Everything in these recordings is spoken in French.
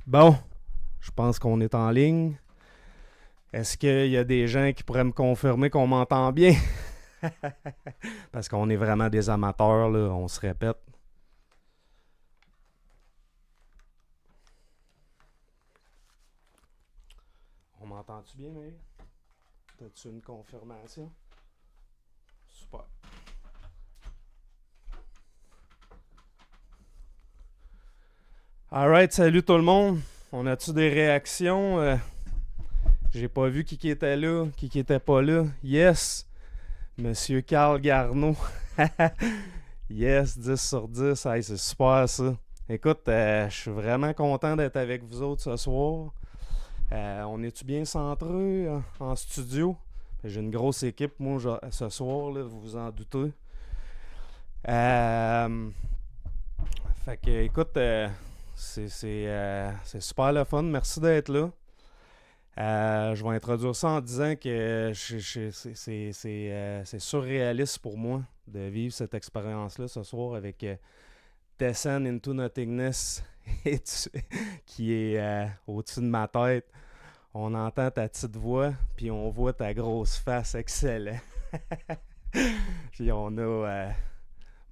Bon, je pense qu'on est en ligne. Est-ce qu'il y a des gens qui pourraient me confirmer qu'on m'entend bien? Parce qu'on est vraiment des amateurs, là, on se répète. On m'entend-tu bien, mais as-tu une confirmation? Super. Alright, salut tout le monde. On a-tu des réactions? J'ai pas vu qui était là, qui était pas là. Yes! Monsieur Carl Garneau. Yes, 10 sur 10. Hey, c'est super ça. Écoute, je suis vraiment content d'être avec vous autres ce soir. On est-tu bien centré en studio? J'ai une grosse équipe, moi, ce soir, là, vous vous en doutez. Euh, Fait que, écoute, c'est super le fun. Merci d'être là. Je vais introduire ça en disant que c'est surréaliste pour moi de vivre cette expérience-là ce soir avec Descend into Nothingness qui est au-dessus de ma tête. On entend ta petite voix, puis on voit ta grosse face, excellent. Puis on a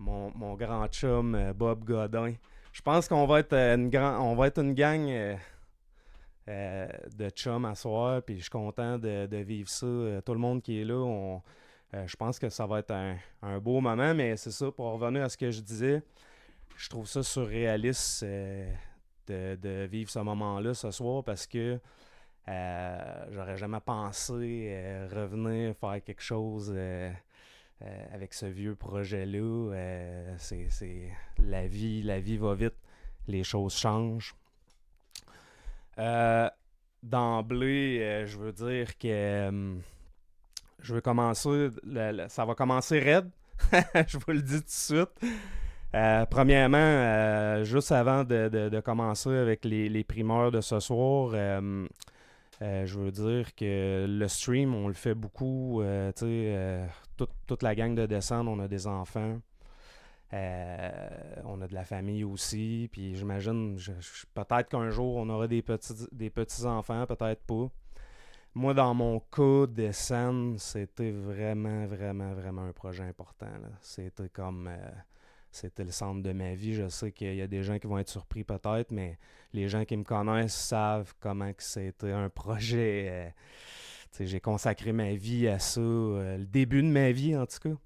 mon grand chum Bob Godin. Je pense qu'on va être on va être une gang de chums à soir, puis je suis content de vivre ça. Tout le monde qui est là, je pense que ça va être un beau moment, mais c'est ça, pour revenir à ce que je disais, je trouve ça surréaliste de vivre ce moment-là ce soir parce que j'aurais jamais pensé revenir faire quelque chose avec ce vieux projet-là. C'est la vie va vite, les choses changent. D'emblée, je veux dire que je veux commencer, ça va commencer raide. Je vous le dis tout de suite. Premièrement, juste avant de commencer avec les primeurs de ce soir, je veux dire que le stream, on le fait beaucoup. Toute la gang de descendre, on a des enfants. On a de la famille aussi. Puis j'imagine, peut-être qu'un jour, on aura des petits-enfants, peut-être pas. Moi, dans mon cas, descendre, c'était vraiment, vraiment, vraiment un projet important, là. C'était comme... c'était le centre de ma vie. Je sais qu'il y a des gens qui vont être surpris peut-être, mais les gens qui me connaissent savent comment que c'était un projet. J'ai consacré ma vie à ça, le début de ma vie en tout cas.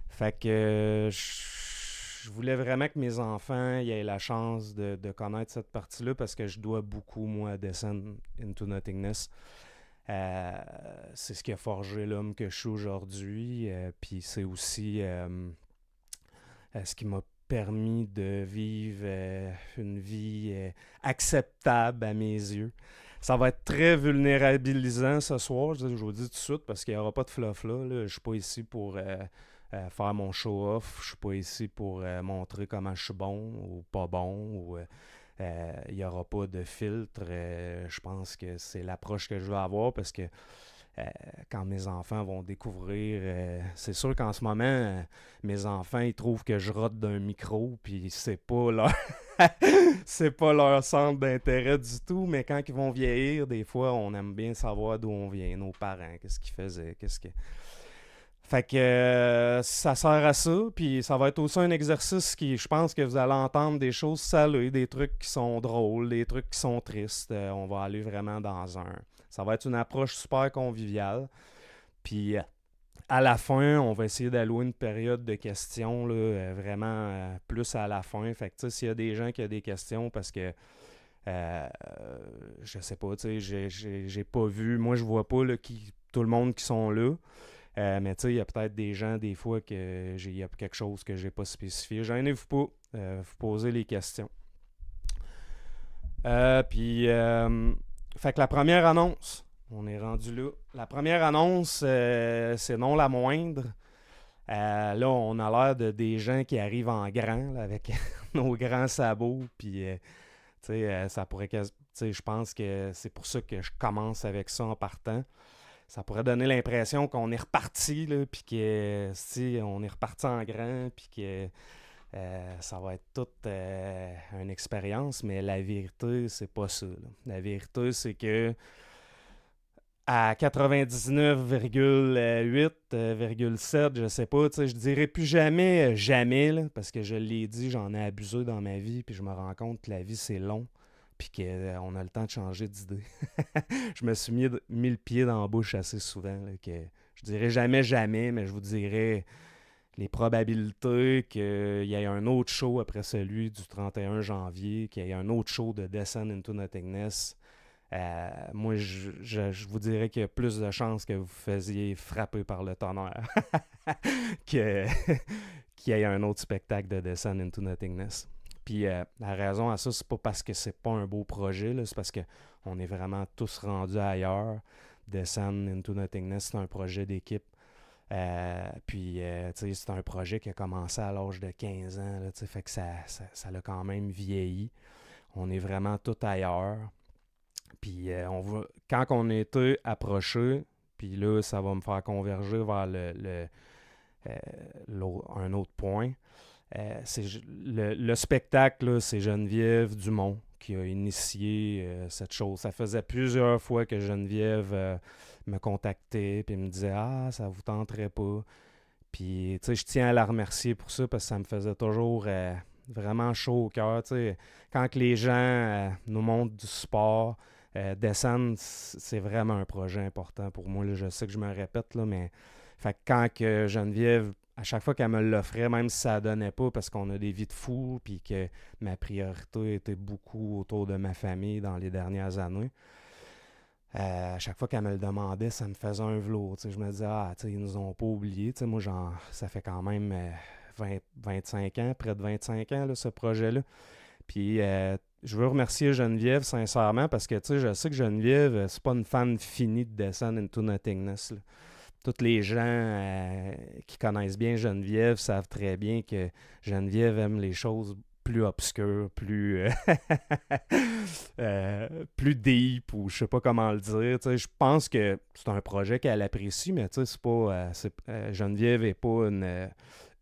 Fait que je voulais vraiment que mes enfants aient la chance de connaître cette partie-là parce que je dois beaucoup, moi, à Descend into Nothingness. C'est ce qui a forgé l'homme que je suis aujourd'hui. Puis c'est aussi ce qui m'a permis de vivre une vie acceptable à mes yeux. Ça va être très vulnérabilisant ce soir, je vous le dis tout de suite, parce qu'il n'y aura pas de fluff là. Je ne suis pas ici pour faire mon show-off. Je ne suis pas ici pour montrer comment je suis bon ou pas bon. Il n'y aura pas de filtre. Je pense que c'est l'approche que je veux avoir parce que euh, quand mes enfants vont découvrir, c'est sûr qu'en ce moment, mes enfants, ils trouvent que je rote d'un micro, puis c'est pas leur centre d'intérêt du tout, mais quand ils vont vieillir, des fois, on aime bien savoir d'où on vient, nos parents, qu'est-ce qu'ils faisaient, qu'est-ce que... Fait que ça sert à ça, puis ça va être aussi un exercice qui, je pense que vous allez entendre des choses salées, des trucs qui sont drôles, des trucs qui sont tristes. On va aller vraiment dans un... Ça va être une approche super conviviale. Puis à la fin, on va essayer d'allouer une période de questions, là, vraiment plus à la fin. Fait que tu sais, s'il y a des gens qui ont des questions, parce que euh, je sais pas, tu sais, j'ai pas vu, moi je vois pas là, tout le monde qui sont là. Mais tu sais, il y a peut-être des gens, des fois, il y a quelque chose que j'ai pas spécifié. Gênez-vous pas, vous posez les questions. Puis, fait que la première annonce, on est rendu là. La première annonce, c'est non la moindre. Là, on a l'air de des gens qui arrivent en grand, là, avec nos grands sabots. Puis, tu sais, ça pourrait... Tu sais, je pense que c'est pour ça que je commence avec ça en partant. Ça pourrait donner l'impression qu'on est reparti, là, puis que si on est reparti en grand, puis que Ça va être toute une expérience, mais la vérité, c'est pas ça, là. La vérité, c'est que à 99,8, 7, je sais pas, tu sais, je dirais plus jamais, jamais, là, parce que je l'ai dit, j'en ai abusé dans ma vie, puis je me rends compte que la vie, c'est long, puis qu'on a le temps de changer d'idée. Je me suis mis le pied dans la bouche assez souvent, là, que je dirais jamais, jamais, mais je vous dirais les probabilités qu'il y ait un autre show après celui du 31 janvier, qu'il y ait un autre show de Descent into Nothingness. Moi, je vous dirais qu'il y a plus de chances que vous faisiez frapper par le tonnerre que, qu'il y ait un autre spectacle de Descent into Nothingness. Puis la raison à ça, c'est pas parce que c'est pas un beau projet, là, c'est parce qu'on est vraiment tous rendus ailleurs. Descend into Nothingness, c'est un projet d'équipe. Tu sais, c'est un projet qui a commencé à l'âge de 15 ans, là, fait que ça l'a quand même vieilli. On est vraiment tout ailleurs. Puis quand on était approché, puis là, ça va me faire converger vers un autre point. Le spectacle, là, c'est Geneviève Dumont qui a initié cette chose. Ça faisait plusieurs fois que Geneviève me contactait et me disait « Ah, ça vous tenterait pas? » Puis, tu sais, je tiens à la remercier pour ça parce que ça me faisait toujours vraiment chaud au cœur. Tu sais, quand que les gens nous montrent du support, Descendre, c'est vraiment un projet important pour moi. Là. Je sais que je me répète, là, mais fait que quand que Geneviève, à chaque fois qu'elle me l'offrait, même si ça ne donnait pas parce qu'on a des vies de fous, puis que ma priorité était beaucoup autour de ma famille dans les dernières années, à chaque fois qu'elle me le demandait, ça me faisait un velours. Je me disais, ah, tu sais, ils nous ont pas oubliés. Moi, genre, ça fait quand même 25 ans, près de 25 ans, là, ce projet-là. Puis, je veux remercier Geneviève sincèrement parce que, tu sais, je sais que Geneviève, c'est pas une fan finie de Descend into Nothingness. Là. Tous les gens qui connaissent bien Geneviève savent très bien que Geneviève aime les choses plus obscures, plus deep ou je sais pas comment le dire. Je pense que c'est un projet qu'elle apprécie, mais c'est pas Geneviève est pas une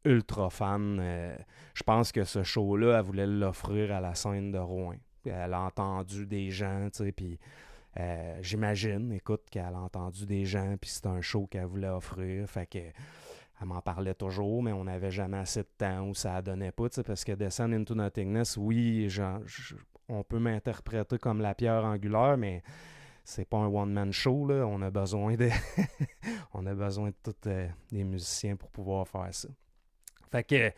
ultra fan. Je pense que ce show-là, elle voulait l'offrir à la scène de Rouen. Puis elle a entendu des gens, puis j'imagine, écoute, qu'elle a entendu des gens, puis c'est un show qu'elle voulait offrir. Fait que elle m'en parlait toujours, mais on n'avait jamais assez de temps où ça ne donnait pas, parce que Descend into Nothingness, oui, on peut m'interpréter comme la pierre angulaire, mais c'est pas un one-man show, là. On a besoin de on a besoin de tous les musiciens pour pouvoir faire ça. Fait que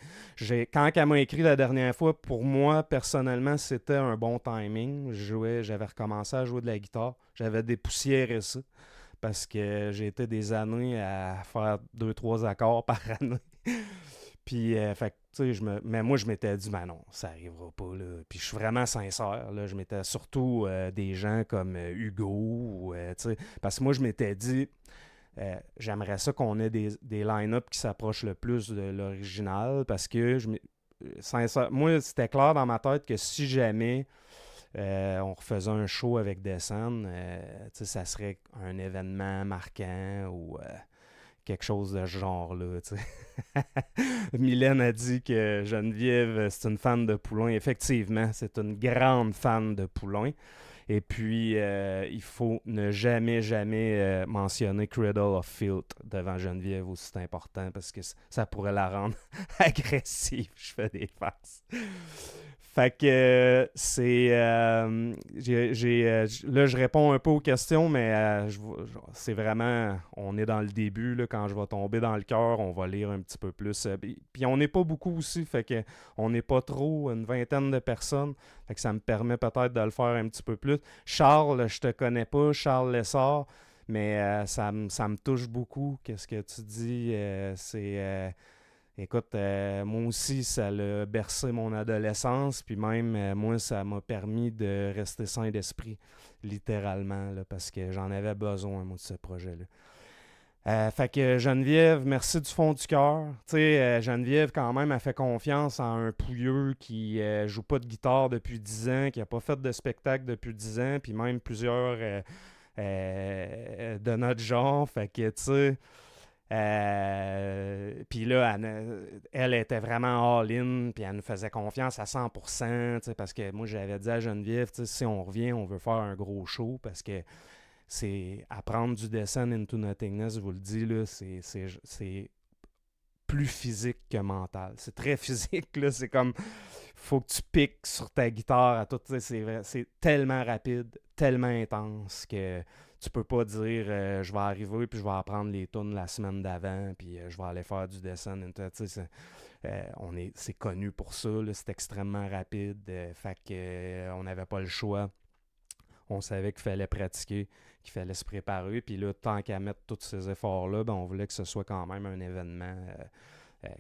quand elle m'a écrit la dernière fois, pour moi, personnellement, c'était un bon timing. J'avais recommencé à jouer de la guitare. J'avais dépoussiéré ça parce que j'ai été des années à faire 2-3 accords par année. Puis, fait tu sais, mais moi, je m'étais dit, ben non, ça arrivera pas, là. Puis, je suis vraiment sincère, là. Je m'étais surtout des gens comme Hugo, tu sais, parce que moi, je m'étais dit, j'aimerais ça qu'on ait des line-up qui s'approchent le plus de l'original parce que moi, c'était clair dans ma tête que si jamais on refaisait un show avec Descend, ça serait un événement marquant ou quelque chose de ce genre-là. Mylène a dit que Geneviève, c'est une fan de Poulain. Effectivement, c'est une grande fan de Poulain. Et puis, il faut ne jamais, jamais mentionner Cradle of Filth devant Geneviève aussi, c'est important parce que ça pourrait la rendre agressive. Je fais des faces. Fait que là, je réponds un peu aux questions, mais c'est vraiment, on est dans le début. Là, quand je vais tomber dans le cœur, on va lire un petit peu plus. Puis on n'est pas beaucoup aussi, fait que on n'est pas trop, une vingtaine de personnes. Fait que ça me permet peut-être de le faire un petit peu plus. Charles, je te connais pas, Charles Lessard, mais ça me touche beaucoup. Qu'est-ce que tu dis? Écoute, moi aussi, ça a bercé mon adolescence, puis même, moi, ça m'a permis de rester sain d'esprit, littéralement, là, parce que j'en avais besoin, moi, de ce projet-là. Fait que Geneviève, merci du fond du cœur. Tu sais, Geneviève, quand même, a fait confiance en un pouilleux qui joue pas de guitare depuis 10 ans, qui a pas fait de spectacle depuis 10 ans, puis même plusieurs de notre genre. Fait que, tu sais... puis là, elle était vraiment all-in, puis elle nous faisait confiance à 100%, parce que moi, j'avais dit à Geneviève, si on revient, on veut faire un gros show, parce que c'est apprendre du Descend into Nothingness, je vous le dis, là, c'est plus physique que mental. C'est très physique, là, c'est comme, faut que tu piques sur ta guitare à tout, c'est tellement rapide, tellement intense que tu peux pas dire je vais arriver puis je vais apprendre les tunes la semaine d'avant puis je vais aller faire du Descend into, c'est connu pour ça, là, c'est extrêmement rapide, fait que on n'avait pas le choix. On savait qu'il fallait pratiquer, qu'il fallait se préparer. Puis là, tant qu'à mettre tous ces efforts-là, on voulait que ce soit quand même un événement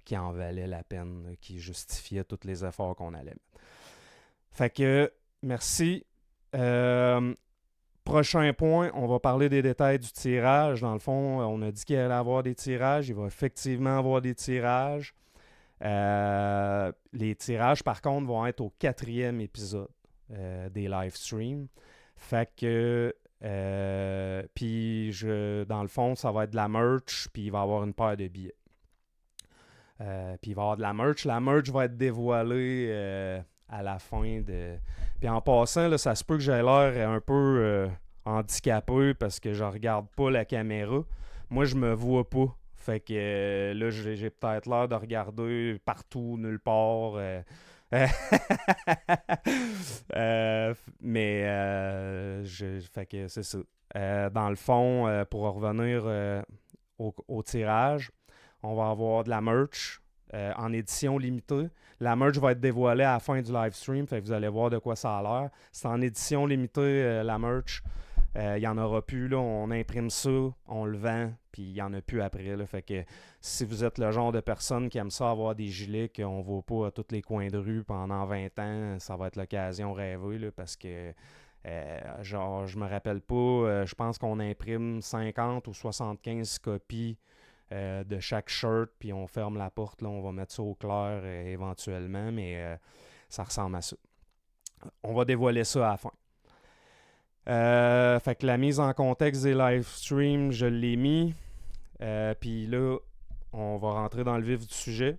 qui en valait la peine, là, qui justifiait tous les efforts qu'on allait mettre. Fait que, merci. Prochain point, on va parler des détails du tirage. Dans le fond, on a dit qu'il allait avoir des tirages. Il va effectivement avoir des tirages. Les tirages, par contre, vont être au 4e épisode des live streams. Fait que, puis dans le fond, ça va être de la merch, puis il va y avoir une paire de billets. Puis il va y avoir de la merch. La merch va être dévoilée à la fin de... Puis en passant, là, ça se peut que j'ai l'air un peu handicapé parce que je regarde pas la caméra. Moi, je me vois pas. Fait que là, j'ai peut-être l'air de regarder partout, nulle part. Fait que c'est ça. Dans le fond, pour revenir au tirage, on va avoir de la merch en édition limitée. La merch va être dévoilée à la fin du live stream, fait que vous allez voir de quoi ça a l'air. C'est en édition limitée, la merch. Il n'y en aura plus, là. On imprime ça, on le vend, puis il n'y en a plus après, là. Fait que si vous êtes le genre de personne qui aime ça avoir des gilets qu'on ne voit pas à tous les coins de rue pendant 20 ans, ça va être l'occasion rêvée, là, parce que genre, je me rappelle pas, je pense qu'on imprime 50 ou 75 copies de chaque shirt, puis on ferme la porte, là, on va mettre ça au clair éventuellement, mais ça ressemble à ça. On va dévoiler ça à la fin. Fait que la mise en contexte des live streams, je l'ai mis. Puis là, on va rentrer dans le vif du sujet.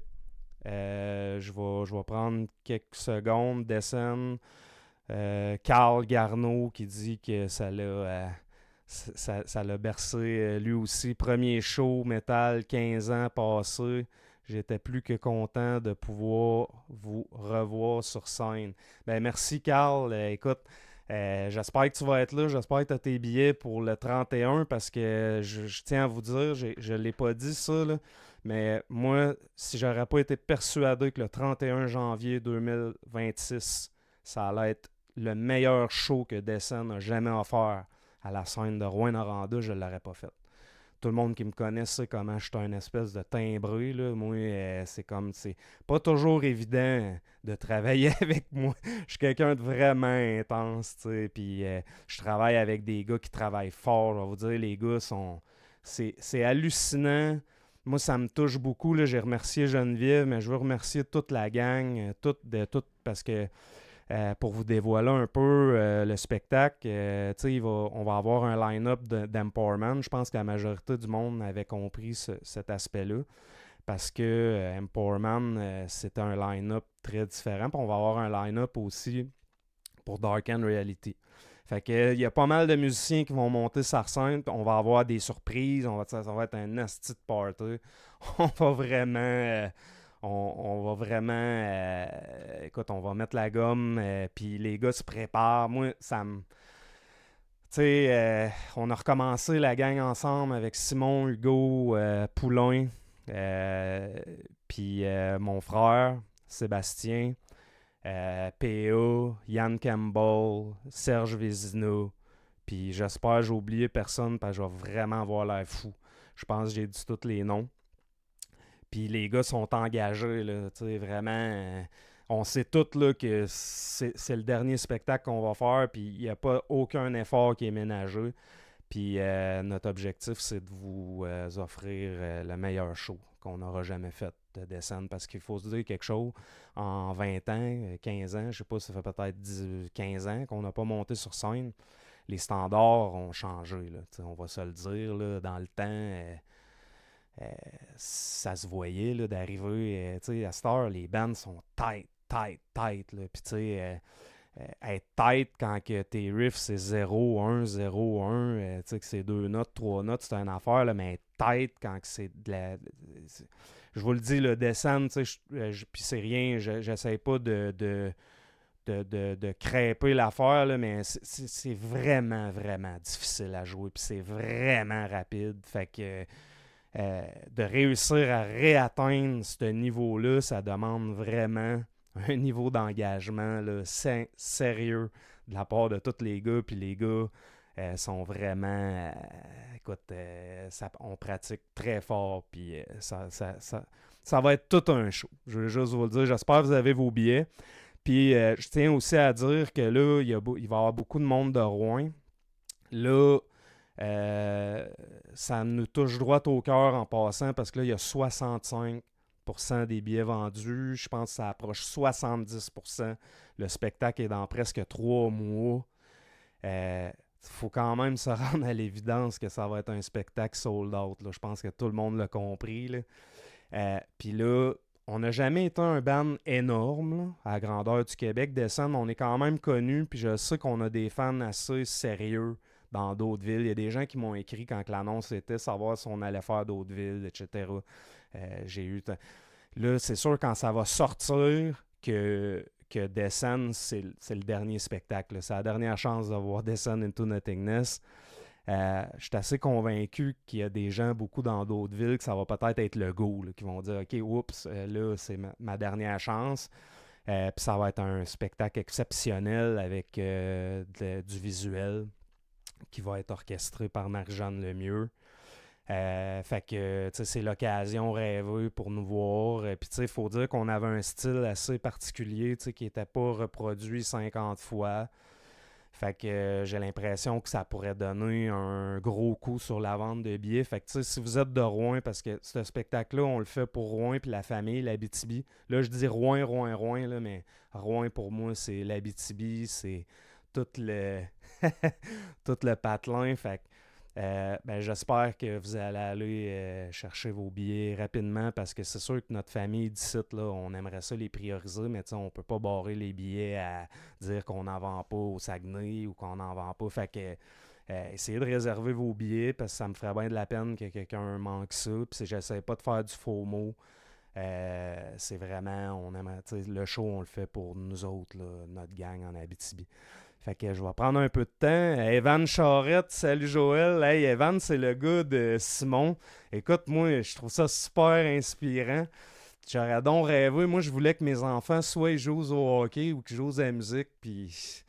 Je vais prendre quelques secondes, descendre. Carl Garneau qui dit que ça l'a bercé lui aussi. Premier show métal, 15 ans passé. J'étais plus que content de pouvoir vous revoir sur scène. Ben merci Carl. Écoute, j'espère que tu vas être là. J'espère que tu as tes billets pour le 31 parce que je tiens à vous dire, je ne l'ai pas dit ça, là, mais moi, si j'aurais pas été persuadé que le 31 janvier 2026, ça allait être le meilleur show que Descend a jamais offert à la scène de Rouyn-Noranda, je ne l'aurais pas fait. Tout le monde qui me connaît sait comment je suis un espèce de timbré, là. Moi, c'est pas toujours évident de travailler avec moi. Je suis quelqu'un de vraiment intense, tu sais. Puis je travaille avec des gars qui travaillent fort. Je vais vous dire, les gars sont... C'est hallucinant. Moi, ça me touche beaucoup, là. J'ai remercié Geneviève, mais je veux remercier toute la gang, parce que pour vous dévoiler un peu le spectacle, on va avoir un line-up d'Empowerman. Je pense que la majorité du monde avait compris cet aspect-là. Parce que Empowerman, c'était un line-up très différent. Puis on va avoir un line-up aussi pour Dark End Reality. Fait que il y a pas mal de musiciens qui vont monter sur scène. On va avoir des surprises. Ça va être un nasty de party. On va vraiment... on va vraiment... écoute, on va mettre la gomme, puis les gars se préparent. Moi, ça me... Tu sais, on a recommencé la gang ensemble avec Simon, Hugo, Poulain, puis mon frère, Sébastien, P.A., Yann Campbell, Serge Vézina, puis j'espère que j'ai oublié personne parce que je vais vraiment avoir l'air fou. Je pense que j'ai dit tous les noms. Puis les gars sont engagés, là, tu sais, vraiment. On sait tous là, que c'est le dernier spectacle qu'on va faire, puis il n'y a pas aucun effort qui est ménagé. Puis notre objectif, c'est de vous offrir le meilleur show qu'on n'aura jamais fait de Descend. Parce qu'il faut se dire quelque chose, en 20 ans, 15 ans, je sais pas, ça fait peut-être 15 ans qu'on n'a pas monté sur scène. Les standards ont changé, là, on va se le dire, là, dans le temps. ça se voyait là, d'arriver. Tu sais, à cette heure, les bands sont tight. Là. Puis tu sais, être tight quand que tes riffs c'est 0-1, 0-1, tu sais que c'est 2 notes, 3 notes, c'est une affaire, là, mais être tight quand que c'est de la. Je vous le dis, le descendre, tu sais, puis c'est rien, j'essaie pas de crêper l'affaire, là, mais c'est vraiment, vraiment difficile à jouer, puis c'est vraiment rapide. Fait que de réussir à réatteindre ce niveau-là, ça demande vraiment un niveau d'engagement là, sérieux de la part de tous les gars. Puis les gars sont vraiment... écoute, on pratique très fort. Puis ça va être tout un show. Je veux juste vous le dire. J'espère que vous avez vos billets. Puis je tiens aussi à dire que là, il va y avoir beaucoup de monde de Rouen. Là, ça nous touche droit au cœur en passant parce que là, il y a 65% des billets vendus. Je pense que ça approche 70%. Le spectacle est dans presque 3 mois. Il faut quand même se rendre à l'évidence que ça va être un spectacle sold out. Là. Je pense que tout le monde l'a compris. Puis là, on n'a jamais été un band énorme là, à la grandeur du Québec. Descendre, on est quand même connu. Puis je sais qu'on a des fans assez sérieux dans d'autres villes. Il y a des gens qui m'ont écrit quand l'annonce était savoir si on allait faire d'autres villes, etc. J'ai eu... Là, c'est sûr, quand ça va sortir que Descend, c'est le dernier spectacle. Là. C'est la dernière chance de voir Descend Into Nothingness. Je suis assez convaincu qu'il y a des gens, beaucoup dans d'autres villes, que ça va peut-être être le go, là, qui vont dire « Ok, oups, là, c'est ma dernière chance. » Puis ça va être un spectacle exceptionnel avec du visuel qui va être orchestré par Marie-Jeanne Lemieux. Fait que c'est l'occasion rêvée pour nous voir. Puis il faut dire qu'on avait un style assez particulier qui n'était pas reproduit 50 fois. Fait que j'ai l'impression que ça pourrait donner un gros coup sur la vente de billets. Fait que si vous êtes de Rouen, parce que ce spectacle-là, on le fait pour Rouen puis la famille, l'Abitibi. Là, je dis Rouen, là, mais Rouen pour moi, c'est l'Abitibi, c'est tout le tout le patelin. Fait que ben, j'espère que vous allez aller chercher vos billets rapidement parce que c'est sûr que notre famille d'ici, là, on aimerait ça les prioriser, mais on ne peut pas barrer les billets à dire qu'on n'en vend pas au Saguenay ou qu'on n'en vend pas. Fait que essayez de réserver vos billets parce que ça me ferait bien de la peine que quelqu'un manque ça. Puis j'essaie pas de faire du faux mot. C'est vraiment, on aimerait, le show, on le fait pour nous autres, là, notre gang en Abitibi. Fait que je vais prendre un peu de temps. Evan Charette, salut Joël. Hey, Evan, c'est le gars de Simon. Écoute, moi, je trouve ça super inspirant. J'aurais donc rêvé. Moi, je voulais que mes enfants soit ils jouent au hockey ou qu'ils jouent à la musique. Puis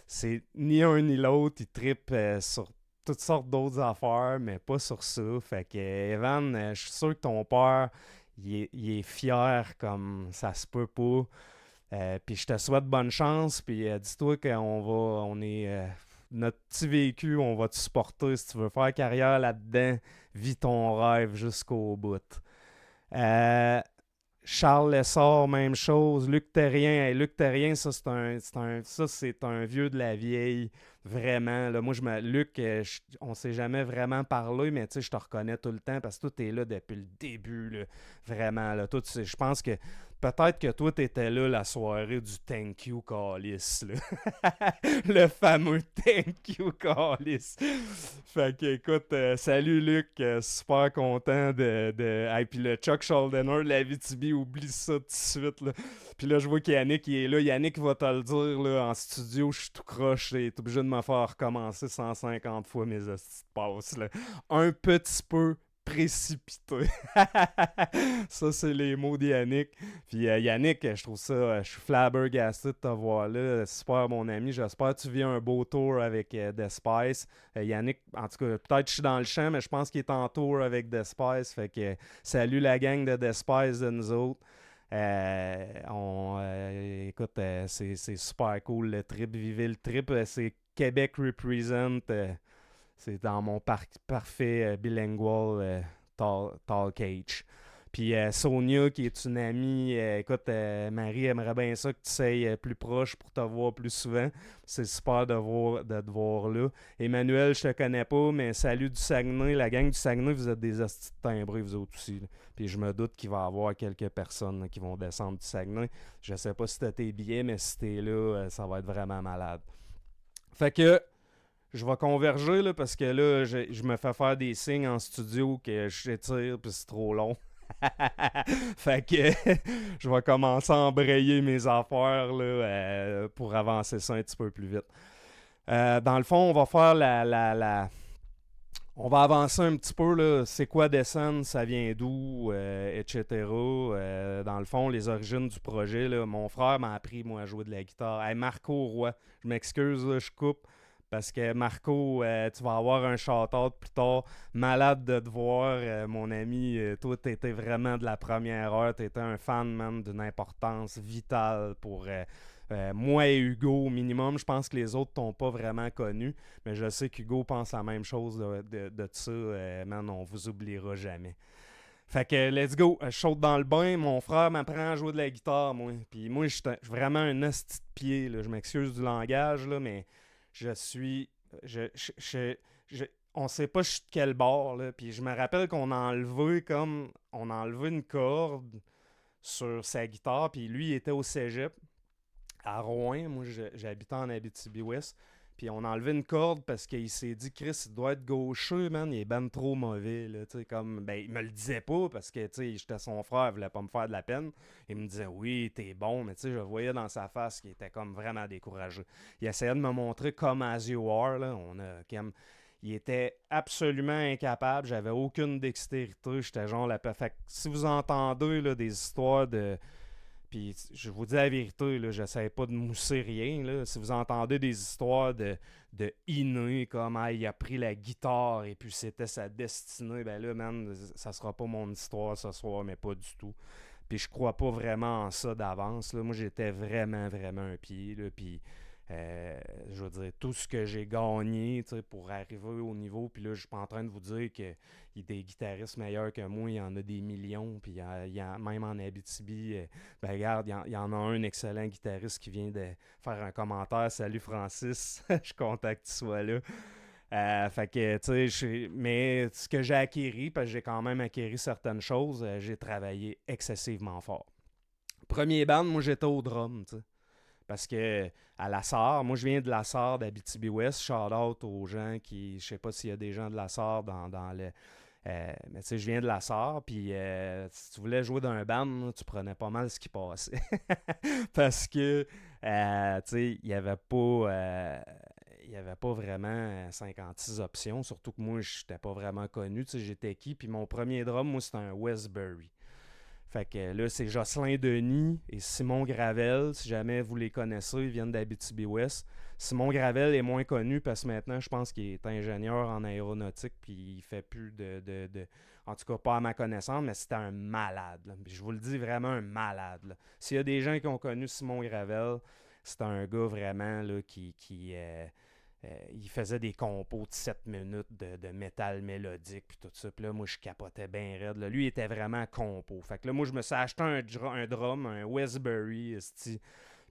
c'est ni un ni l'autre. Ils trippent sur toutes sortes d'autres affaires, mais pas sur ça. Fait que Evan, je suis sûr que ton père, il est fier comme ça se peut pas. Puis je te souhaite bonne chance. Puis dis-toi on est notre petit véhicule, on va te supporter si tu veux faire carrière là-dedans. Vis ton rêve jusqu'au bout. Charles Lessard, même chose. Luc Terrien. Hey, Luc Terrien, ça, c'est un vieux de la vieille. Vraiment. Là, moi, Luc, on s'est jamais vraiment parlé, mais je te reconnais tout le temps parce que toi, t'es là depuis le début. Là, vraiment. Là, toi, je pense que peut-être que toi, t'étais là la soirée du Thank You Callis. Le fameux Thank You Callis. Fait que, écoute, salut Luc. Super content Hey, puis le Chuck Schuldiner, la VTB, oublie ça tout de suite. Là. Puis là, je vois qu'Yannick il est là. Yannick va te le dire là, en studio. Je suis tout croche. T'es obligé de me faire recommencer 150 fois mes hosties de passe. Là. Un petit peu précipité. Ça, c'est les mots d'Yannick. Puis Yannick, je trouve ça, je suis flabbergasté de te voir là. Super, mon ami. J'espère que tu vis un beau tour avec The Spice. Yannick, en tout cas, peut-être que je suis dans le champ, mais je pense qu'il est en tour avec The Spice. Fait que salut la gang de The Spice de nous autres. Écoute, c'est super cool le trip. Vivez le trip. C'est Québec Represent. C'est dans mon parfait bilingual tall cage. Puis Sonia, qui est une amie, écoute, Marie aimerait bien ça que tu sois plus proche pour te voir plus souvent. C'est super de te voir là. Emmanuel, je te connais pas, mais salut du Saguenay. La gang du Saguenay, vous êtes des hosties de timbrés, vous autres aussi. Là. Puis je me doute qu'il va y avoir quelques personnes là, qui vont descendre du Saguenay. Je sais pas si t'as tes billets, mais si t'es là, ça va être vraiment malade. Fait que je vais converger là, parce que là, je me fais faire des signes en studio que je t'étire puis c'est trop long. Fait que je vais commencer à embrayer mes affaires là, pour avancer ça un petit peu plus vite. Dans le fond, on va faire on va avancer un petit peu, là. C'est quoi Descend, ça vient d'où, etc. Dans le fond, les origines du projet, là. Mon frère m'a appris, moi, à jouer de la guitare. Hey, Marco Roy, je m'excuse, là, je coupe. Parce que Marco, tu vas avoir un shout-out plus tard. Malade de te voir, mon ami. Toi, t'étais vraiment de la première heure. T'étais un fan, man, d'une importance vitale pour moi et Hugo au minimum. Je pense que les autres t'ont pas vraiment connu. Mais je sais qu'Hugo pense la même chose de ça. Man, on vous oubliera jamais. Fait que, let's go. Je saute dans le bain. Mon frère m'apprend à jouer de la guitare, moi. Puis moi, je suis vraiment un hostie de pied, là. Je m'excuse du langage, là, mais je suis. On sait pas je suis de quel bord, là. Puis je me rappelle qu'on a enlevé comme. On a enlevé une corde sur sa guitare. Puis lui, il était au cégep à Rouen. Moi, j'habitais en Abitibi-Ouest. Puis on a enlevé une corde parce qu'il s'est dit, Chris, il doit être gaucher, man. Il est ben trop mauvais, là. Tu sais, comme. Ben, il me le disait pas parce que, tu sais, j'étais son frère, il voulait pas me faire de la peine. Il me disait, oui, t'es bon. Mais, tu sais, je voyais dans sa face qu'il était comme vraiment découragé. Il essayait de me montrer comme as you are, là. On a comme. Il était absolument incapable. J'avais aucune dextérité. J'étais genre la. Fait que si vous entendez, là, des histoires de. Puis je vous dis la vérité, là, j'essaie pas de mousser rien. Là. Si vous entendez des histoires de inné, comme ah, il a pris la guitare et puis c'était sa destinée, ben là, man, ça sera pas mon histoire ce soir, mais pas du tout. Puis je crois pas vraiment en ça d'avance. Là. Moi, j'étais vraiment, vraiment un pied. Là, puis je veux dire, tout ce que j'ai gagné pour arriver au niveau, puis là, je suis pas en train de vous dire qu'il y a des guitaristes meilleurs que moi, il y en a des millions, puis il y a, même en Abitibi, ben regarde, il y en a un excellent guitariste qui vient de faire un commentaire. Salut Francis, je suis content que tu sois là. Fait que, tu sais, mais ce que j'ai acquis, parce que j'ai quand même acquis certaines choses, j'ai travaillé excessivement fort. Premier band, moi j'étais au drum, tu sais. Parce que à la SAR, moi je viens de la SAR d'Abitibi-Ouest, shout out aux gens qui, je sais pas s'il y a des gens de la SAR dans le. Mais tu sais, je viens de la SAR, puis si tu voulais jouer dans un band, là, tu prenais pas mal ce qui passait. Parce que, tu sais, il n'y avait pas. Il n'y avait pas vraiment 56 options, surtout que moi, je n'étais pas vraiment connu. Tu sais, j'étais qui? Puis mon premier drum, moi, c'était un Westbury. Fait que là, c'est Jocelyn Denis et Simon Gravel. Si jamais vous les connaissez, ils viennent d'Abitibi-Ouest. Simon Gravel est moins connu parce que maintenant, je pense qu'il est ingénieur en aéronautique puis il fait plus en tout cas, pas à ma connaissance, mais c'était un malade. Là. Je vous le dis, vraiment un malade. Là. S'il y a des gens qui ont connu Simon Gravel, c'est un gars vraiment là, il faisait des compos de 7 minutes de métal mélodique puis tout ça. Puis là, moi, je capotais bien raide. Là. Lui, il était vraiment compo. Fait que là, moi, je me suis acheté un drum, un Westbury,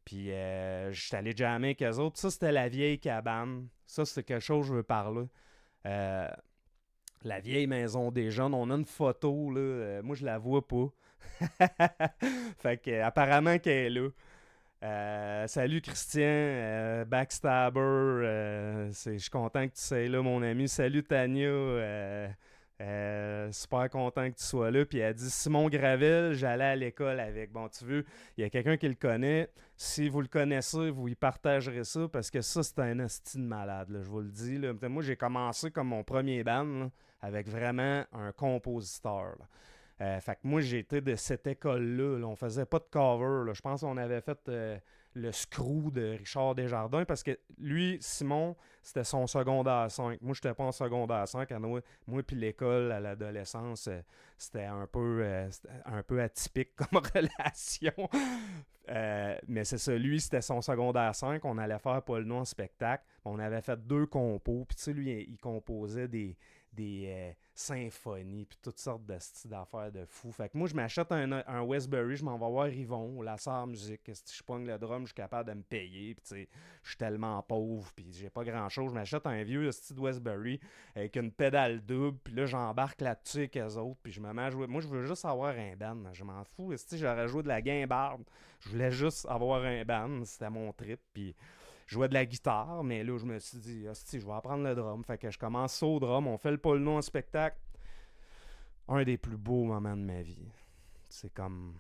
puis j'étais allé jammer avec eux autres. Ça, c'était la vieille cabane. Ça, c'est quelque chose que je veux parler. Euh, la vieille maison des jeunes. On a une photo, là. Moi, je la vois pas. Fait que, apparemment qu'elle est là. Salut Christian, Backstabber, je suis content que tu sois là mon ami. Salut Tania, super content que tu sois là. Puis elle dit Simon Gravel, j'allais à l'école avec. Bon, tu veux, il y a quelqu'un qui le connaît. Si vous le connaissez, vous y partagerez ça parce que ça, c'est un asti de malade, là, je vous le dis. Là. Moi, j'ai commencé comme mon premier band là, avec vraiment un compositeur. Là. Fait que moi, j'étais de cette école-là. Là. On faisait pas de cover. Là. Je pense qu'on avait fait le Screw de Richard Desjardins parce que lui, Simon, c'était son secondaire 5. Moi, j'étais pas en secondaire 5. Moi puis l'école à l'adolescence, c'était c'était un peu atypique comme relation. Mais c'est ça, lui, c'était son secondaire 5. On allait faire Paul No en spectacle. On avait fait 2 compos. Puis tu sais, lui, il composait des symphonies, puis toutes sortes de styles d'affaires de fous. Fait que moi, je m'achète un Westbury, je m'en vais voir Yvon, au Lassar Musique. Si je pogne le drum, je suis capable de me payer, puis tu sais, je suis tellement pauvre, puis j'ai pas grand-chose. Je m'achète un vieux style Westbury avec une pédale double, puis là, j'embarque là-dessus avec eux autres, puis je me mets à jouer. Moi, je veux juste avoir un band, je m'en fous. Si j'aurais joué de la guimbarde, je voulais juste avoir un band, c'était mon trip, puis je jouais de la guitare, mais là, je me suis dit, hostie, je vais apprendre le drum. Fait que je commence ça au drum, on fait le pôle en spectacle. Un des plus beaux moments de ma vie. C'est comme,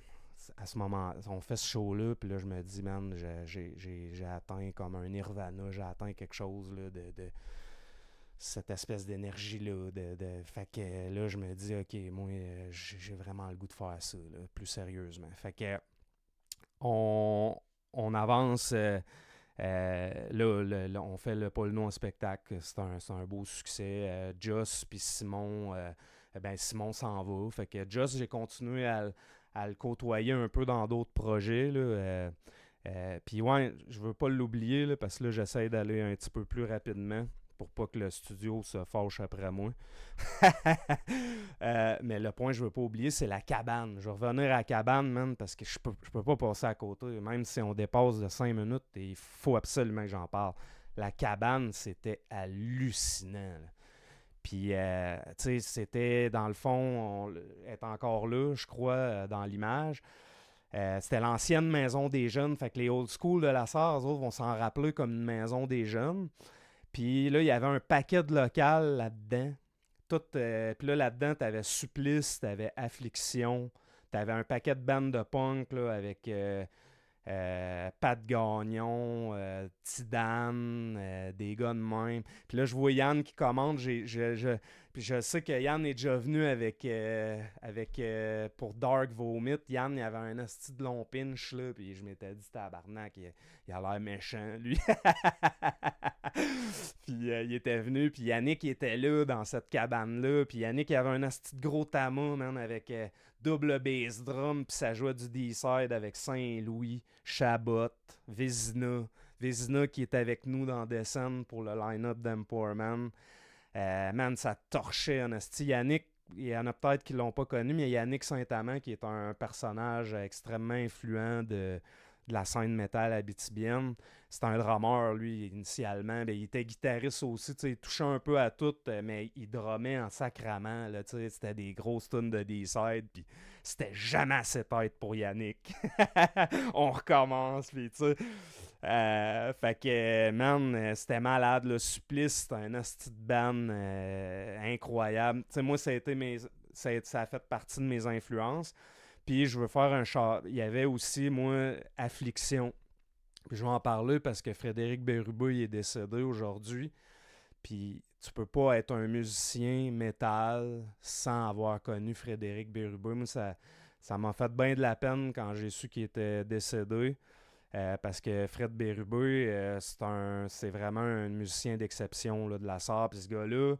à ce moment, on fait ce show-là, puis là, je me dis, man, j'ai atteint comme un nirvana, j'ai atteint quelque chose là, de cette espèce d'énergie-là. Fait que là, je me dis, OK, moi, j'ai vraiment le goût de faire ça, là, plus sérieusement. Fait que on avance. Là, on fait le pôle en spectacle. C'est un beau succès. Joss puis Simon, Simon s'en va. Fait que Joss, j'ai continué à le côtoyer un peu dans d'autres projets. Puis ouais, je veux pas l'oublier là, parce que là, j'essaie d'aller un petit peu plus rapidement pour pas que le studio se fâche après moi. Mais le point que je veux pas oublier, c'est la cabane. Je vais revenir à la cabane, man, parce que je peux pas passer à côté. Même si on dépasse de 5 minutes, il faut absolument que j'en parle. La cabane, c'était hallucinant. Là. Puis, tu sais, c'était, dans le fond, elle est encore là, je crois, dans l'image. C'était l'ancienne maison des jeunes. Fait que les old school de la Sarre, eux autres, vont s'en rappeler comme une maison des jeunes. Puis là, il y avait un paquet de locales là-dedans. Puis là, là-dedans, t'avais Supplice, t'avais Affliction, t'avais un paquet de bandes de punk là, avec Pat Gagnon, Tidane, des gars de même. Puis là, je vois Yann qui commande. Puis je sais que Yann est déjà venu pour Dark Vomit. Yann, il avait un asti de long pinch, là, puis je m'étais dit, tabarnak, il a l'air méchant, lui. Puis il était venu, puis Yannick il était là, dans cette cabane-là. Puis Yannick, il avait un asti de gros tama, man, avec double bass drum, puis ça jouait du D-side avec Saint-Louis, Chabot, Vézina. Vézina qui est avec nous dans Descend pour le line-up d'Empowerman. Man, ça torchait en asti. Yannick, il y en a peut-être qui l'ont pas connu, mais Yannick Saint-Amand, qui est un personnage extrêmement influent de la scène métal abitibienne. C'est un drummer, lui, initialement. Ben, il était guitariste aussi, il touchait un peu à tout, mais il drummait en sacrament. Là, c'était des grosses tunes de D-side, puis c'était jamais assez tête pour Yannick. On recommence, puis tu sais. Fait que, man, c'était malade. Le Supplice, c'était un hostie de band incroyable. Tu sais, moi, ça a fait partie de mes influences. Puis je veux faire un char. Il y avait aussi, moi, Affliction. Puis je vais en parler parce que Frédéric Bérubé il est décédé aujourd'hui. Puis tu peux pas être un musicien métal sans avoir connu Frédéric Bérubé. Moi, ça m'a fait bien de la peine quand j'ai su qu'il était décédé. Parce que Fred Bérubé, c'est vraiment un musicien d'exception là, de la Sarre. Puis ce gars-là,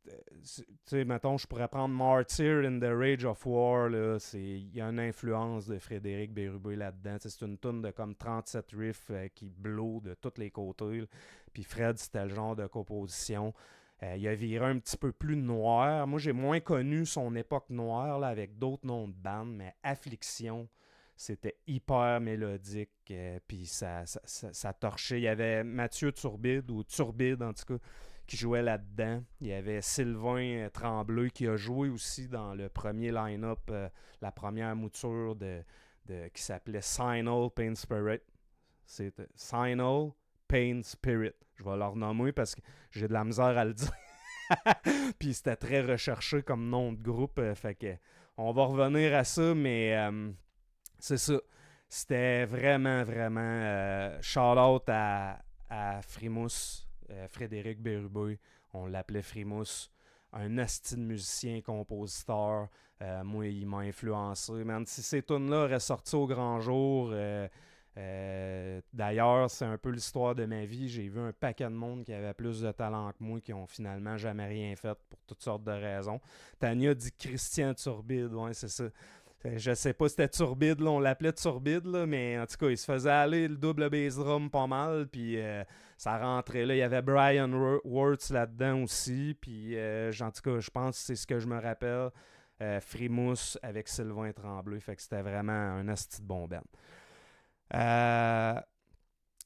tu sais, mettons, je pourrais prendre Martyr in the Rage of War. Il y a une influence de Frédéric Bérubé là-dedans. C'est une toune de comme 37 riffs qui blow de tous les côtés. Là. Puis Fred, c'était le genre de composition. Il a viré un petit peu plus noir. Moi, j'ai moins connu son époque noire là, avec d'autres noms de bandes, mais Affliction, c'était hyper mélodique. Puis ça torchait. Il y avait Mathieu Turbide, ou Turbide en tout cas, qui jouait là-dedans. Il y avait Sylvain Tremblay qui a joué aussi dans le premier line-up, la première mouture qui s'appelait Signal Pain Spirit. C'était Signal Pain Spirit. Je vais le renommer parce que j'ai de la misère à le dire. Puis c'était très recherché comme nom de groupe. Fait que on va revenir à ça, mais c'est ça. C'était vraiment, vraiment shout-out à Frimousse. Frédéric Bérubé, on l'appelait Frimousse, un asti de musicien, compositeur. Moi, il m'a influencé. Man, si ces tunes-là auraient sorti au grand jour, d'ailleurs, c'est un peu l'histoire de ma vie. J'ai vu un paquet de monde qui avait plus de talent que moi, qui ont finalement jamais rien fait pour toutes sortes de raisons. Tania dit Christian Turbide, ouais, c'est ça. Je sais pas si c'était Turbide, là, on l'appelait Turbide, là, mais en tout cas, il se faisait aller le double bass drum pas mal, puis ça rentrait là. Il y avait Brian Wirtz là-dedans aussi, puis en tout cas, je pense que c'est ce que je me rappelle. Frimousse avec Sylvain Tremblay, fait que c'était vraiment un asti de bon band.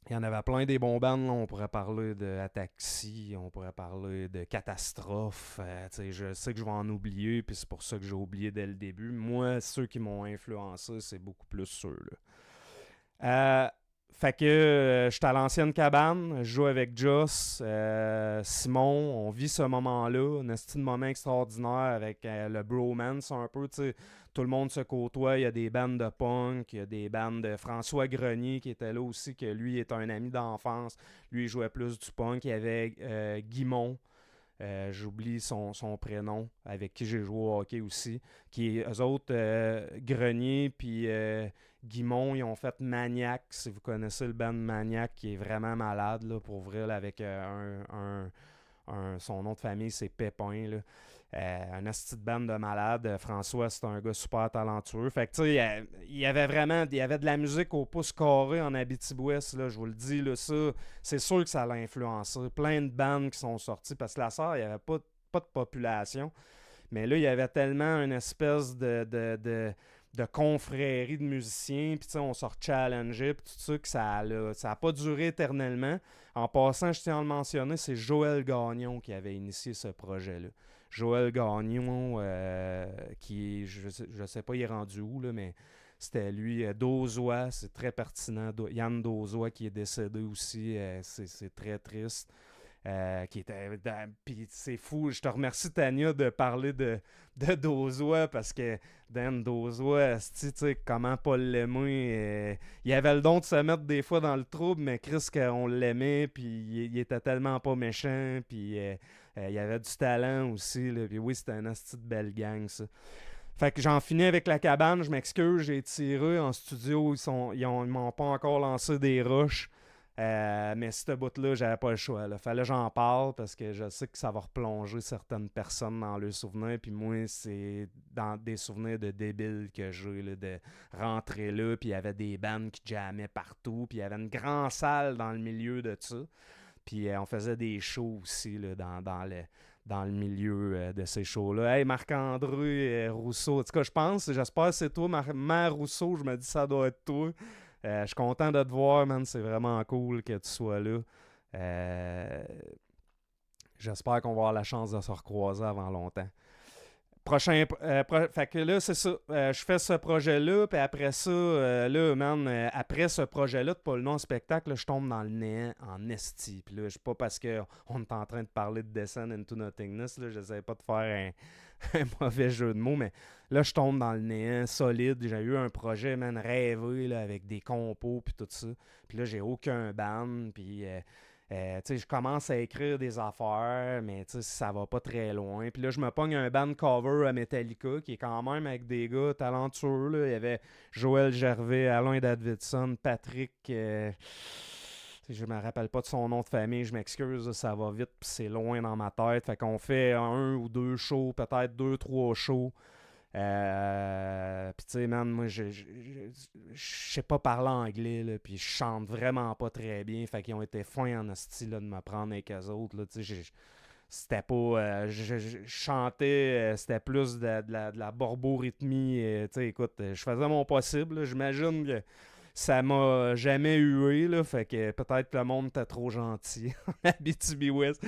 Il y en avait plein des bons bands, là. On pourrait parler de Ataxi, on pourrait parler de Catastrophe. Je sais que je vais en oublier, puis c'est pour ça que j'ai oublié dès le début. Moi, ceux qui m'ont influencé, c'est beaucoup plus ceux-là. Fait que j'étais à l'ancienne cabane, je joue avec Joss, Simon, on vit ce moment-là, un esti de moment extraordinaire avec le bromance un peu, tu sais. Tout le monde se côtoie, il y a des bandes de punk, il y a des bandes de François Grenier qui était là aussi, que lui est un ami d'enfance. Lui, il jouait plus du punk. Il y avait Guimond, j'oublie son prénom, avec qui j'ai joué au hockey aussi. Qui, eux autres, Grenier puis Guimond, ils ont fait Maniac, si vous connaissez le band Maniac, qui est vraiment malade, là, pour vrai, là, avec son nom de famille, c'est Pépin, là. Un asti de band de malade. François, c'est un gars super talentueux. Fait que, tu sais, il y avait de la musique au pouce carré en Abitibi-Ouest, là, je vous le dis, là, ça, c'est sûr que ça l'a influencé. Plein de bandes qui sont sorties, parce que la Sarre, il n'y avait pas de population. Mais là, il y avait tellement une espèce de confrérie de musiciens, puis on se rechallengeait, puis tout ça, que ça a pas duré éternellement. En passant, je tiens à le mentionner, c'est Joël Gagnon qui avait initié ce projet-là. Joël Gagnon, qui, je sais pas, il est rendu où, là, mais c'était lui. Dozois, c'est très pertinent. Yann Dozois qui est décédé aussi, c'est très triste. Qui était. Puis c'est fou. Je te remercie, Tania, de parler de Dozois parce que Dan Dozois, tu sais, comment pas l'aimer. Il avait le don de se mettre des fois dans le trouble, mais Chris, qu'on l'aimait, puis il était tellement pas méchant, puis il avait du talent aussi. Là, puis oui, c'était un asti de belle gang, ça. Fait que j'en finis avec la cabane, je m'excuse, j'ai tiré en studio, ils m'ont pas encore lancé des rushs. Mais ce bout-là, j'avais pas le choix. Là. Fallait que j'en parle parce que je sais que ça va replonger certaines personnes dans leurs souvenirs. Puis moi, c'est dans des souvenirs de débiles que j'ai, là, de rentrer là. Puis il y avait des bands qui jammaient partout. Puis il y avait une grande salle dans le milieu de ça. Puis on faisait des shows aussi là, dans le milieu de ces shows-là. Hey, Marc-André Rousseau, en tout cas, j'espère que c'est toi, Mère Rousseau. Je me dis ça doit être toi. Je suis content de te voir, man. C'est vraiment cool que tu sois là. J'espère qu'on va avoir la chance de se recroiser avant longtemps. Fait que là, c'est ça. Je fais ce projet-là, puis après ça, là, man, après ce projet-là de Pas le nom en spectacle, là, je tombe dans le néant en esti. Puis là, je sais pas parce qu'on est en train de parler de Descend into Nothingness, là, j'essaie pas de faire un mauvais jeu de mots, mais là, je tombe dans le néant solide. J'ai eu un projet, man, rêvé, là, avec des compos, puis tout ça. Puis là, j'ai aucun band, puis je commence à écrire des affaires, mais ça va pas très loin. Puis là, je me pogne un band cover à Metallica, qui est quand même avec des gars talentueux. Là. Il y avait Joël Gervais, Alain Davidson, Patrick... je me rappelle pas de son nom de famille, je m'excuse, ça va vite, puis c'est loin dans ma tête. Fait qu'on fait 1 ou 2 shows, peut-être 2-3 shows. Puis tu sais, man, moi, je sais pas parler anglais, là, puis je chante vraiment pas très bien. Fait qu'ils ont été fins en style de me prendre avec eux autres, là, tu sais, c'était pas... je chantais, c'était plus de la borborhythmie. Tu sais, écoute, je faisais mon possible, là, j'imagine que ça m'a jamais hué, là, fait que peut-être que le monde était trop gentil en Abitibi-Ouest.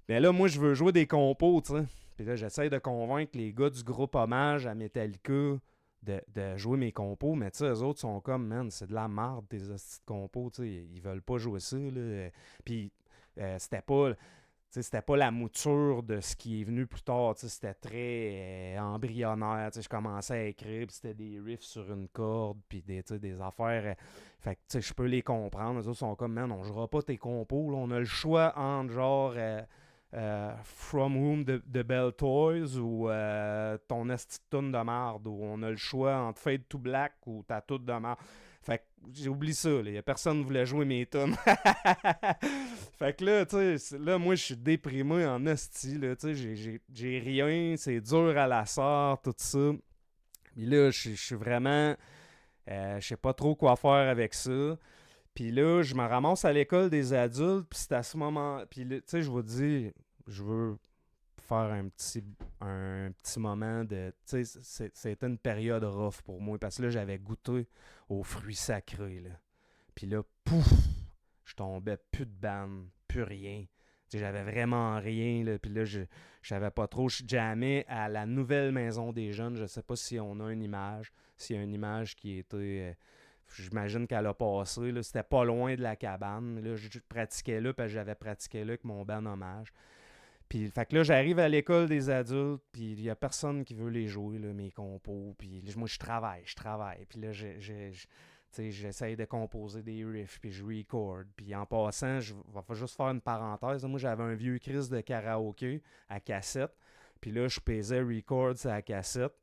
Mais là, moi, je veux jouer des compos, tu sais. Puis là, j'essaie de convaincre les gars du groupe Hommage à Metallica de jouer mes compos, mais tu sais, eux autres sont comme, man, c'est de la merde, tes hosties de compos, tu sais, ils veulent pas jouer ça, là. Puis c'était pas la mouture de ce qui est venu plus tard, c'était très embryonnaire, je commençais à écrire, puis c'était des riffs sur une corde, puis des affaires, fait que je peux les comprendre, les autres sont comme, man, on jouera pas tes compos, là, on a le choix entre genre... From Whom the Bell Toys ou ton esti de toune de marde, où on a le choix entre Fade to Black ou ta toute de marde. Fait que j'ai oublié ça, là. Personne ne voulait jouer mes tunes. Fait que là, tu sais, là, moi, je suis déprimé en esti, là, tu sais, j'ai rien, c'est dur à la sorte, tout ça. Puis là, je suis vraiment... je sais pas trop quoi faire avec ça. Puis là, je me ramasse à l'école des adultes, puis c'est à ce moment... Puis tu sais, je vous dis, je veux faire un petit moment de... Tu sais, c'était une période rough pour moi, parce que là, j'avais goûté aux fruits sacrés, là. Puis là, pouf, je tombais plus de bandes, plus rien. Tu sais, j'avais vraiment rien, là. Puis là, je savais pas trop. Je jammais à la nouvelle maison des jeunes. Je sais pas si on a une image, s'il y a une image qui était... j'imagine qu'elle a passé, là. C'était pas loin de la cabane. Là, je pratiquais là, parce que j'avais pratiqué là avec mon band hommage. Puis, fait que là, j'arrive à l'école des adultes, puis il y a personne qui veut les jouer, là, mes compos. Puis moi, je travaille. Puis là, j'essaye de composer des riffs, puis je record. Puis en passant, je vais juste faire une parenthèse. Moi, j'avais un vieux Chris de karaoké à cassette. Puis là, je pesais record sur la cassette.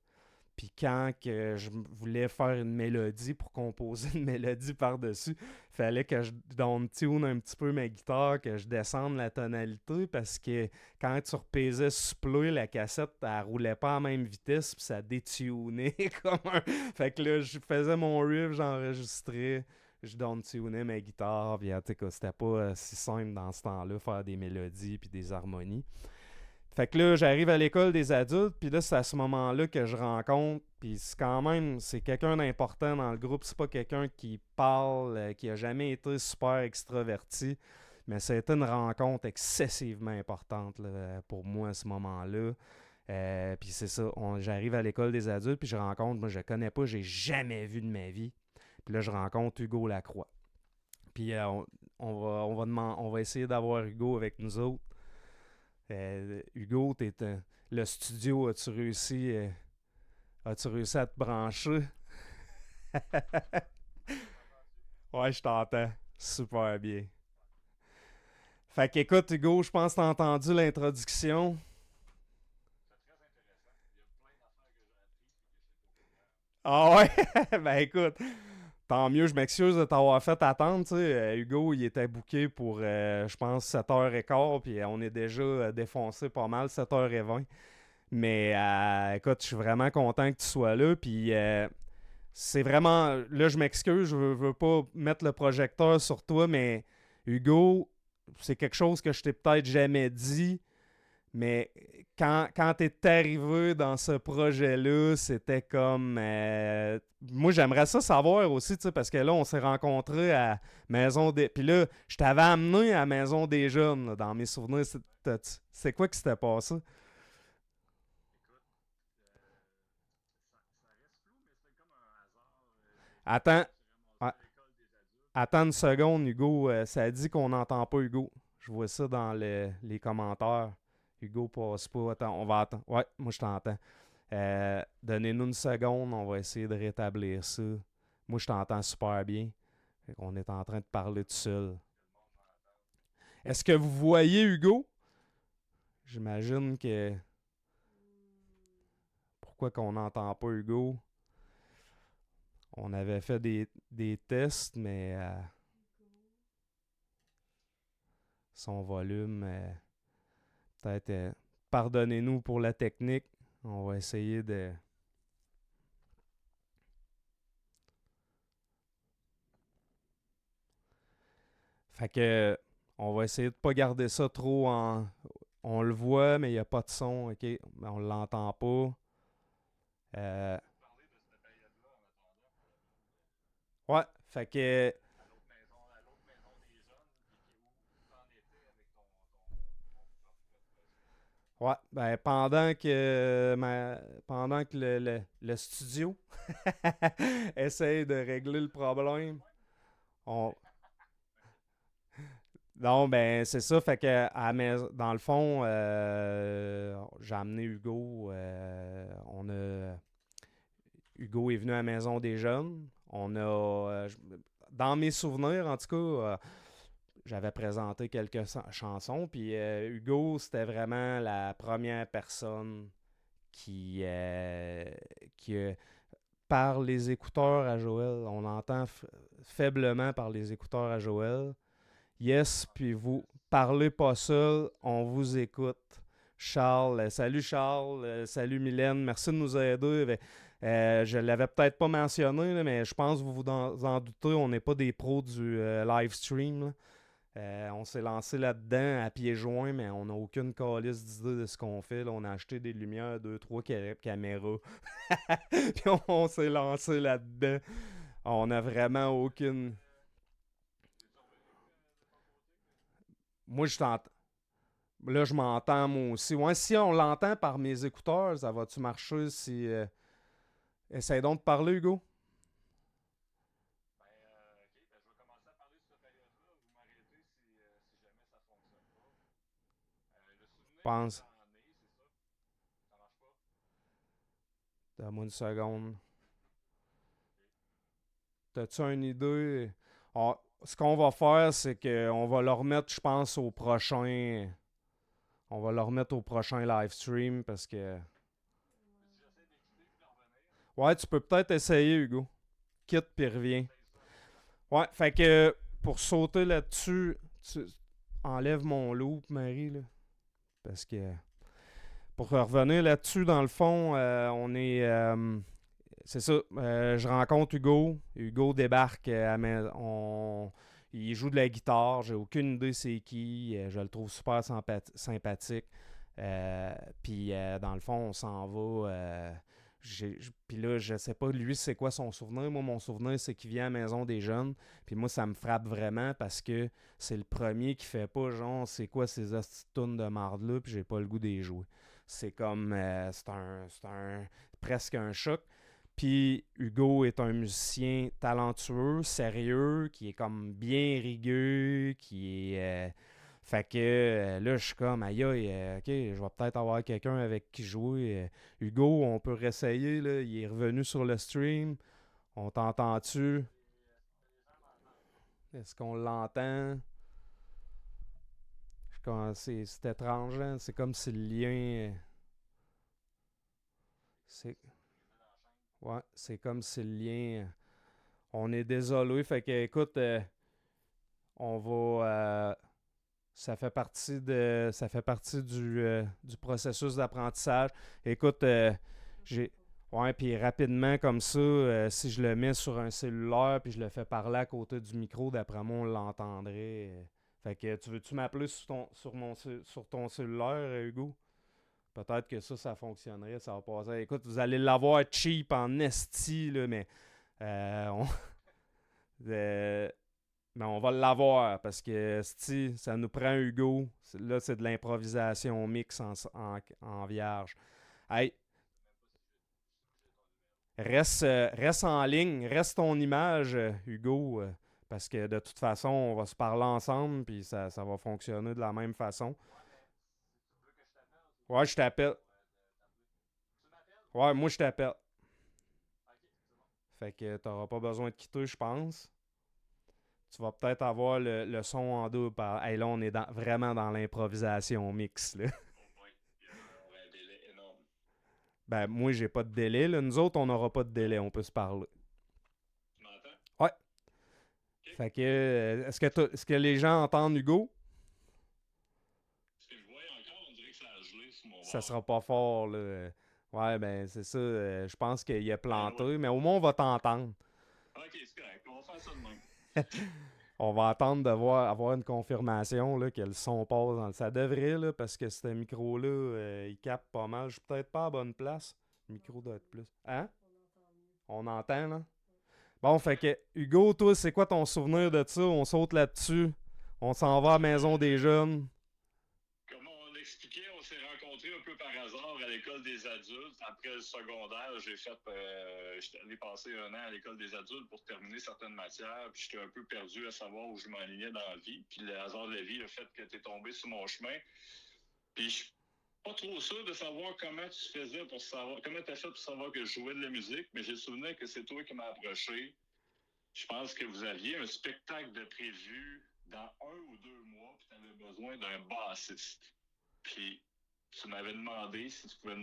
Puis quand que je voulais faire une mélodie pour composer une mélodie par-dessus, il fallait que je down-tune un petit peu ma guitare, que je descende la tonalité, parce que quand tu repaisais sur play, la cassette, elle roulait pas à la même vitesse, puis ça détunait comme un... Fait que là, je faisais mon riff, j'enregistrais, je down-tunais ma guitare, puis en tout cas, c'était pas si simple dans ce temps-là, faire des mélodies puis des harmonies. Fait que là, j'arrive à l'école des adultes, puis là, c'est à ce moment-là que je rencontre, puis c'est quand même, c'est quelqu'un d'important dans le groupe, c'est pas quelqu'un qui parle, qui a jamais été super extraverti, mais ça a été une rencontre excessivement importante là, pour moi à ce moment-là. Puis c'est ça, j'arrive à l'école des adultes, puis je rencontre, moi je connais pas, j'ai jamais vu de ma vie. Puis là, je rencontre Hugo Lacroix. Puis on va essayer d'avoir Hugo avec nous autres. Hugo, le studio, as-tu réussi à te brancher? Ouais, je t'entends. Super bien. Fait qu'écoute, Hugo, je pense que t'as entendu l'introduction. Ah ouais? Ben écoute, tant mieux, je m'excuse de t'avoir fait attendre. Tu sais. Hugo, il était booké pour, je pense, 7h15, puis on est déjà défoncé pas mal, 7h20. Mais écoute, je suis vraiment content que tu sois là. Puis c'est vraiment. Là, je m'excuse, je veux pas mettre le projecteur sur toi, mais Hugo, c'est quelque chose que je t'ai peut-être jamais dit. Mais quand tu es arrivé dans ce projet-là, c'était comme. Moi, j'aimerais ça savoir aussi, tu sais, parce que là, on s'est rencontrés à Maison des. Puis là, je t'avais amené à Maison des Jeunes, là, dans mes souvenirs. C'est quoi qui s'était passé? Attends, ah, attends une seconde, Hugo. Ça dit qu'on n'entend pas Hugo. Je vois ça dans les commentaires. Hugo passe pas. Attends, on va attendre. Ouais, moi je t'entends. Donnez-nous une seconde, on va essayer de rétablir ça. Moi je t'entends super bien. On est en train de parler tout seul. Est-ce que vous voyez Hugo? J'imagine que. Pourquoi qu'on n'entend pas Hugo? On avait fait des tests, mais son volume, peut-être. Pardonnez-nous pour la technique. On va essayer de. Fait que. On va essayer de pas garder ça trop en. On le voit, mais il n'y a pas de son, ok? Mais on l'entend pas. Euh, ouais, fait que. Ouais, ben pendant que le studio essaye de régler le problème, on, non, ben c'est ça, fait que dans le fond, j'ai amené Hugo. Hugo est venu à la Maison des Jeunes. Dans mes souvenirs, en tout cas, j'avais présenté quelques chansons. Puis Hugo, c'était vraiment la première personne qui, par les écouteurs à Joël, on entend faiblement par les écouteurs à Joël. Yes, puis vous parlez pas seul, on vous écoute. Charles, salut Charles, salut Mylène, merci de nous aider. Je l'avais peut-être pas mentionné, là, mais je pense que vous vous en doutez, on n'est pas des pros du live stream. Là. On s'est lancé là-dedans à pieds joints, mais on n'a aucune calice d'idée de ce qu'on fait. Là. On a acheté des lumières, deux, trois caméras. Puis on s'est lancé là-dedans. On n'a vraiment aucune. Moi, je t'entends. Là, je m'entends moi aussi. Ouais, si on l'entend par mes écouteurs, ça va-tu marcher si. Essaye donc de parler, Hugo. Pense. Donne-moi une seconde. T'as-tu une idée? Ah, ce qu'on va faire, c'est qu'on va le remettre, je pense, au prochain. On va le remettre au prochain live stream parce que. Ouais, tu peux peut-être essayer, Hugo. Quitte puis reviens. Ouais, fait que pour sauter là-dessus, tu enlève mon loop, Marie, là. Parce que. Pour revenir là-dessus, dans le fond, on est. C'est ça. Je rencontre Hugo. Hugo débarque il joue de la guitare. J'ai aucune idée c'est qui. Je le trouve super sympathique. Puis dans le fond, on s'en va. Puis là, je sais pas, lui, c'est quoi son souvenir. Moi, mon souvenir, c'est qu'il vient à la maison des jeunes. Puis moi, ça me frappe vraiment parce que c'est le premier qui fait pas, genre, c'est quoi ces hosties de tunes de marde-là, puis j'ai pas le goût d'y jouer. C'est comme. C'est presque un choc. Puis Hugo est un musicien talentueux, sérieux, qui est comme bien rigueux, qui est. Fait que là, je suis comme, aïe aïe, ok, je vais peut-être avoir quelqu'un avec qui jouer. Hugo, on peut réessayer, là, il est revenu sur le stream. On t'entend-tu? Est-ce qu'on l'entend? C'est étrange, hein? C'est comme si le lien. C'est ouais, c'est comme si le lien. On est désolé, fait que écoute, on va. Ça fait partie du processus d'apprentissage. Écoute, j'ai. Ouais, puis rapidement comme ça, si je le mets sur un cellulaire puis je le fais parler à côté du micro, d'après moi, on l'entendrait. Fait que tu veux-tu m'appeler sur ton cellulaire, Hugo? Peut-être que ça fonctionnerait, ça va passer. Écoute, vous allez l'avoir cheap en esti, là, mais on, euh, mais on va l'avoir parce que si ça nous prend Hugo. Là, c'est de l'improvisation mix en vierge. Hey, reste en ligne, reste ton image, Hugo, parce que de toute façon, on va se parler ensemble puis ça va fonctionner de la même façon. Ouais, je t'appelle. Ouais, moi je t'appelle. Fait que t'auras pas besoin de quitter, je pense. Tu vas peut-être avoir le son en double. Hey, là, on est vraiment dans l'improvisation mix. Là. Ben, moi, j'ai pas de délai. Là. Nous autres, on n'aura pas de délai. On peut se parler. Ouais. Fait que, est-ce que les gens entendent Hugo? Ça sera pas fort, là. Ouais, ben, c'est ça. Je pense qu'il a planté, mais au moins, on va t'entendre. On va attendre de avoir une confirmation là, que le son passe dans le. Ça devrait, là, parce que ce micro-là, il capte pas mal. Je suis peut-être pas à bonne place. Le micro doit être plus. Hein? On entend, là? Bon, fait que, Hugo, toi, c'est quoi ton souvenir de ça? On saute là-dessus. On s'en va à la maison des jeunes. Comme on l'expliquait, on s'est rencontrés un peu par hasard à l'école des adultes. Après le secondaire, j'étais allé passer un an à l'école des adultes pour terminer certaines matières. Puis j'étais un peu perdu à savoir où je m'enlignais dans la vie. Puis le hasard de la vie, le fait que tu es tombé sur mon chemin. Puis je suis pas trop sûr de savoir comment tu faisais pour savoir, comment tu as fait pour savoir que je jouais de la musique. Mais j'ai le souvenir que c'est toi qui m'as approché. Je pense que vous aviez un spectacle de prévu dans 1 ou 2 mois, puis tu avais besoin d'un bassiste. Puis tu m'avais demandé si je pouvais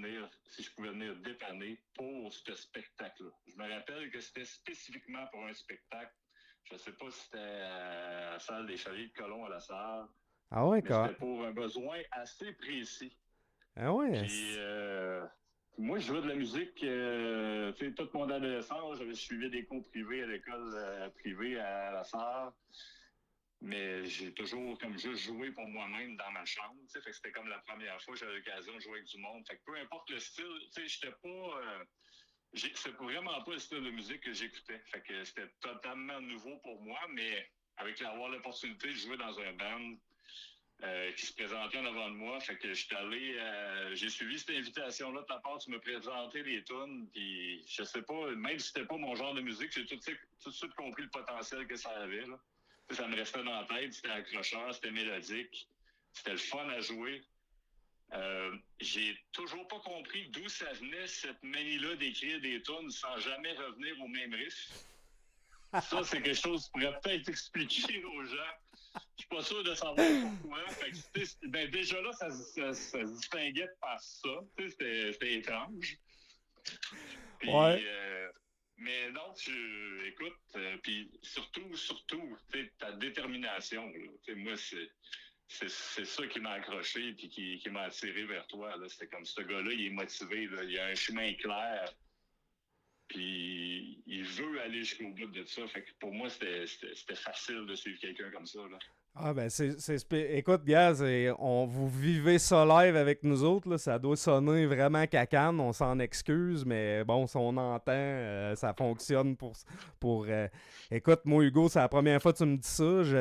venir dépanner pour ce spectacle-là. Je me rappelle que c'était spécifiquement pour un spectacle. Je ne sais pas si c'était à la salle des Chevaliers de Colomb à la salle, Ah ouais, mais quoi? c'était pour un besoin assez précis. Ah ouais. Puis moi, je jouais de la musique, tu sais, toute mon adolescence. J'avais suivi des cours privés à l'école privée à la Sarre. Mais j'ai toujours comme juste joué pour moi-même dans ma chambre. Fait que c'était comme la première fois que j'avais l'occasion de jouer avec du monde. Fait que peu importe le style, j'étais pas. C'est vraiment pas le style de musique que j'écoutais. Fait que c'était totalement nouveau pour moi, mais avec avoir l'opportunité de jouer dans un band qui se présentait en avant de moi. Fait que j'étais allé, j'ai suivi cette invitation-là de ta part, tu me présentais les tunes, puis je sais pas, même si c'était pas mon genre de musique, j'ai tout de suite compris le potentiel que ça avait, là. Ça me restait dans la tête, c'était accrocheur, c'était mélodique, c'était le fun à jouer. J'ai toujours pas compris d'où ça venait, cette manie-là d'écrire des tunes sans jamais revenir au même riff. Ça, c'est quelque chose qui pourrait peut-être expliquer aux gens. Je suis pas sûr de savoir pourquoi. Fait que, ben, déjà là, ça se distinguait par ça. C'était étrange. Puis, Ouais. mais non, écoute, puis surtout, ta détermination. Là. Moi, c'est ça qui m'a accroché et qui m'a attiré vers toi. Là. C'était comme ce gars-là, il est motivé. Là. Il a un chemin clair. Puis il veut aller jusqu'au bout de ça. Fait que pour moi, c'était facile de suivre quelqu'un comme ça. Là. Ah ben écoute, gars, vous vivez ça live avec nous autres, là, ça doit sonner vraiment cacane, on s'en excuse, mais bon, si on entend, ça fonctionne pour écoute, moi Hugo, c'est la première fois que tu me dis ça, je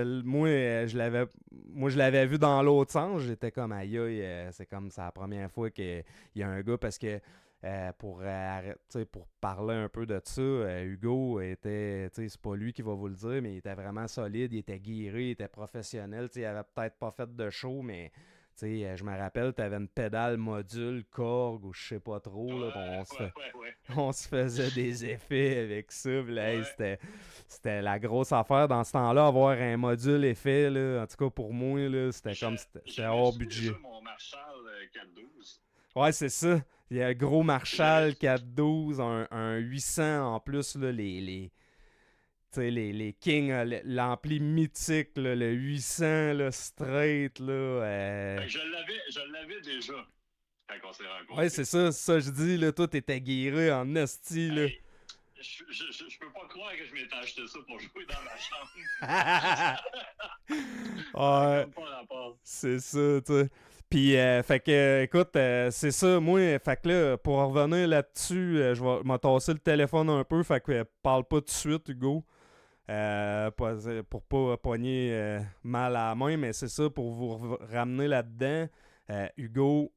l'avais vu dans l'autre sens, j'étais comme aïe aïe, c'est comme c'est la première fois qu'il y a un gars, parce que pour parler un peu de ça, Hugo était, c'est pas lui qui va vous le dire, mais il était vraiment solide, il était guéri, il était professionnel, il avait peut-être pas fait de show, mais je me rappelle, tu avais une pédale module Korg ou je sais pas trop, là, on se faisait des effets avec ça, là, hey, c'était la grosse affaire dans ce temps-là, avoir un module effet, là, en tout cas pour moi, là, c'était hors budget. Mon Marshall 412. Ouais, c'est ça. Il y a un gros Marshall 412, un 800 en plus, là, les Kings, l'ampli mythique, là, le 800 là, straight. Là, je l'avais déjà quand on s'est rencontrés. Ouais, c'est ça je dis. Là, toi, t'étais guéri en esti. Là. Hey, je peux pas croire que je m'étais acheté ça pour jouer dans ma chambre. Ouais, c'est ça, tu sais. Puis, fait que, écoute, c'est ça, moi, fait que là, pour revenir là-dessus, je vais m'attasser le téléphone un peu, fait que parle pas tout de suite, Hugo, pour pas pogner mal à la main, mais c'est ça, pour vous ramener là-dedans, Hugo,